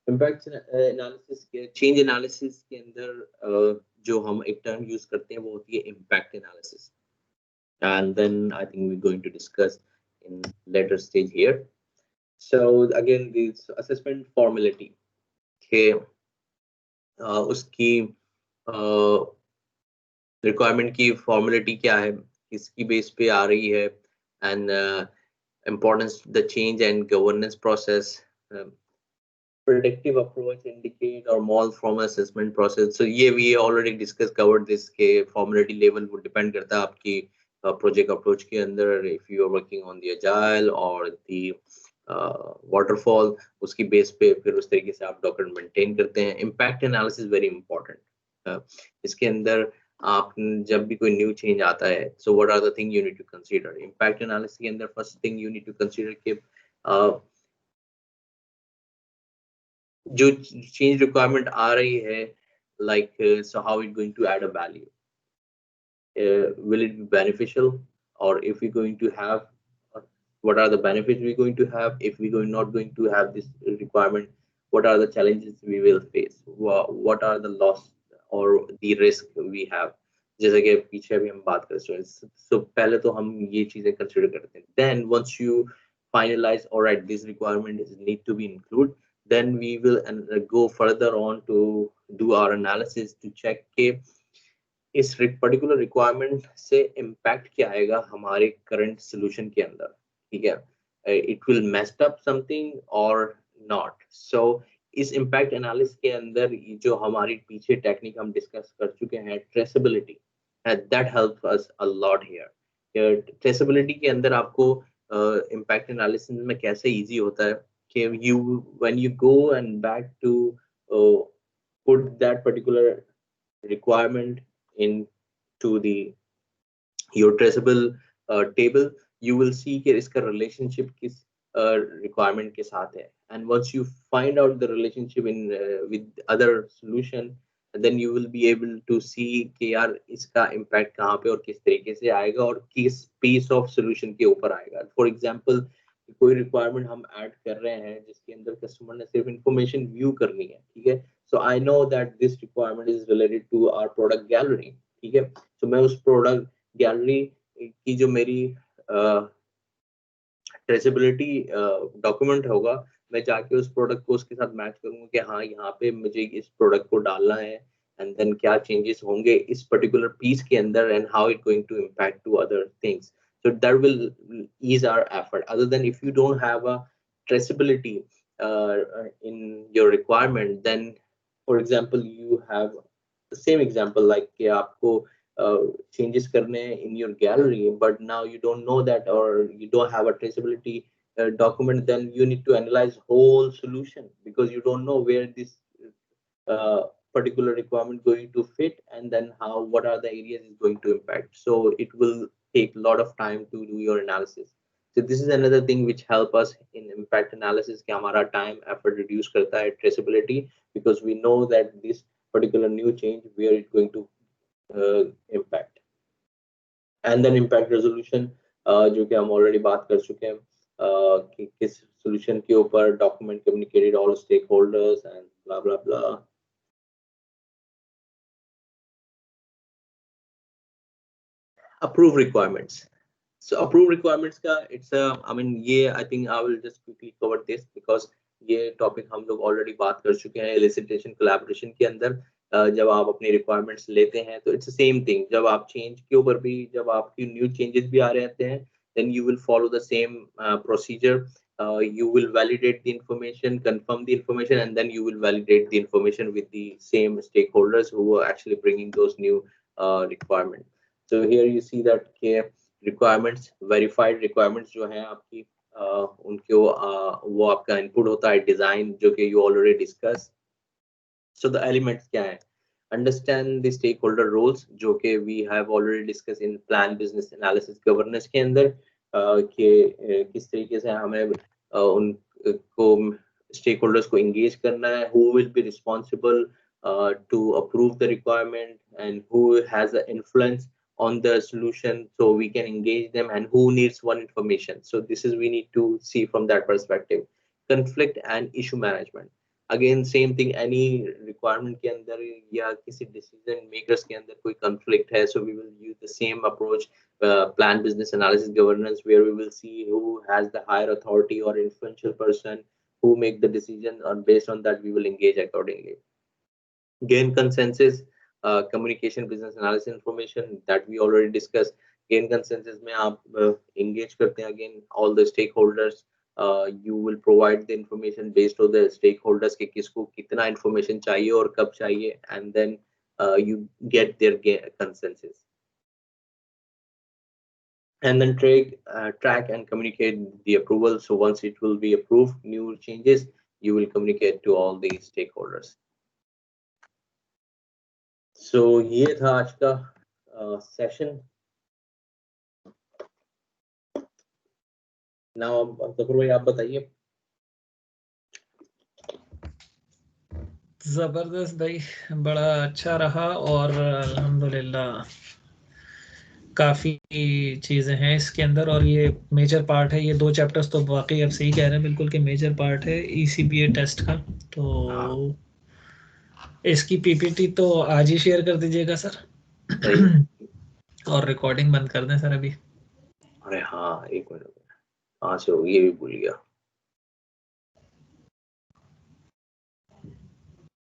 Impact analysis के change analysis के अंदर जो हम एक term use करते हैं वो होती है impact analysis. And then I think we're going to discuss in later stage here. So again, this assessment formality के उसकी requirement की formality क्या है, किसकी base पे आ रही है, and importance, the change and governance process, predictive approach, indicate or mall from assessment process. So ये we already discussed, covered this के formality level would depend करता है आपकी project approach के अंदर, if you are working on the agile or the waterfall, उसकी base पे फिर उस तरीके से आप document maintain करते हैं. Impact analysis very important. इसके अंदर आप जब भी कोई न्यू चेंज आता है, so what are the thing you need to consider. Impact analysis के अंदर first thing you need to consider कि जो चेंज रिक्वायरमेंट आ रही है, like so how it going to add a value, will it be beneficial, और if you going to have, what are the benefits we're going to have, if we're not going to have this requirement, what are the challenges we will face, what are the loss or the risk we have. जैसे कि पीछे भी हम बात कर रहे हैं, so पहले तो हम ये चीजें कंसीडर करते हैं. Then once you finalize, all right, this requirement is need to be included, then we will go further on to do our analysis to check के इस particular requirement से impact क्या आएगा हमारे current solution के अंदर. ठीक है, it will mess up something or not. So इस impact analysis के अंदर जो हमारी पीछे टेक्निक हम डिस्कस कर चुके हैं, traceability, that helps us a lot here. Traceability के अंदर आपको impact analysis में कैसे easy होता है कि when you go and back to put that particular requirement into your traceable table, you will see कि इसका relationship किस requirement के साथ है. And once you find out the relationship in with other solution, then you will be able to see कि यार इसका impact कहाँ पे और किस तरीके से आएगा और किस piece of solution के ऊपर आएगा. For example, कोई requirement हम add कर रहे हैं जिसके अंदर customer ने सिर्फ information view करनी है, ठीक है. So I know that this requirement is related to our product gallery, ठीक है. So मैं उस product gallery की जो मेरी ट्रेसेबिलिटी डॉक्यूमेंट होगा, मैं जाके उस प्रोडक्ट को उसके साथ मैच करूंगा कि हाँ यहाँ पे मुझे इस प्रोडक्ट को डालना है, एंड देन क्या चेंजेस होंगे इस पर्टिकुलर पीस के अंदर, and how it going to impact to other things. So that will ease our effort. Other than if you don't have a traceability in your requirement, then for example you have the same example like कि आपको changes करने in your gallery, but now you don't know that, or you don't have a traceability document, then you need to analyze whole solution because you don't know where this particular requirement going to fit, and then what are the areas is going to impact. So it will take a lot of time to do your analysis. So this is another thing which help us in impact analysis कि हमारा time effort reduce करता है traceability, because we know that this particular new change where it's going to impact. And then impact resolution, जो कि हम already बात कर चुके हैं कि किस solution के ऊपर document communicated all stakeholders and blah blah blah. Approve requirements. So approve requirements का it's a, I mean ये I think I will just quickly cover this because ये topic हम लोग already बात कर चुके हैं elicitation collaboration के अंदर. जब आप अपनी रिक्वायरमेंट्स लेते हैं तो इट्स सेम थिंग. जब आप चेंज के ऊपर भी, जब आपकी न्यू चेंजेस भी आ रहे होते हैं, then you will follow the same procedure. You will validate the information, confirm the information, and then you will validate the information with the same stakeholders who are actually bringing those new requirements. So here you see that requirements, verified requirements जो हैं आपकी उनके वो आपका input होता है design, जो कि you already discuss. So the elements क्या है? Understand the stakeholder roles, जो कि we have already discuss in plan business analysis governance के अंदर, कि किस तरीके से हमें उनको स्टेक होल्डर्स को एंगेज करना है, who will be responsible to approve the requirement and who has the influence on the solution, so we can engage them, and who needs what information. So this is we need to see from that perspective. Conflict and issue management, again same thing, any requirement के अंदर या किसी decision makers के अंदर कोई conflict है, so we will use the same approach, plan business analysis governance, where we will see who has the higher authority or influential person who make the decision, and based on that we will engage accordingly. Gain consensus, communication business analysis information, that we already discussed. Gain consensus में आप engage करते हैं again all the stakeholders, you will provide the information based on the stakeholders के किसको कितना information चाहिए और कब चाहिए, and then you get their consensus. And then track and communicate the approval. So once it will be approved, new changes, you will communicate to all the stakeholders. So ये था आज का सेशन। नाउ ज़फर भाई आप बताइए। जबरदस्त भाई, बड़ा अच्छा रहा, और अल्हम्दुलिल्लाह काफ़ी चीज़ें हैं इसके अंदर, और ये मेजर पार्ट है। ये 2 चैप्टर्स तो वाकई आप सही कह रहे हैं बिल्कुल कि मेजर पार्ट है ECBA टेस्ट का। तो इसकी PPT तो आज ही शेयर कर दीजिएगा सर, और रिकॉर्डिंग बंद कर दें सर अभी। अरे हाँ, एक मिनट, हाँ सो ये भी भूल गया।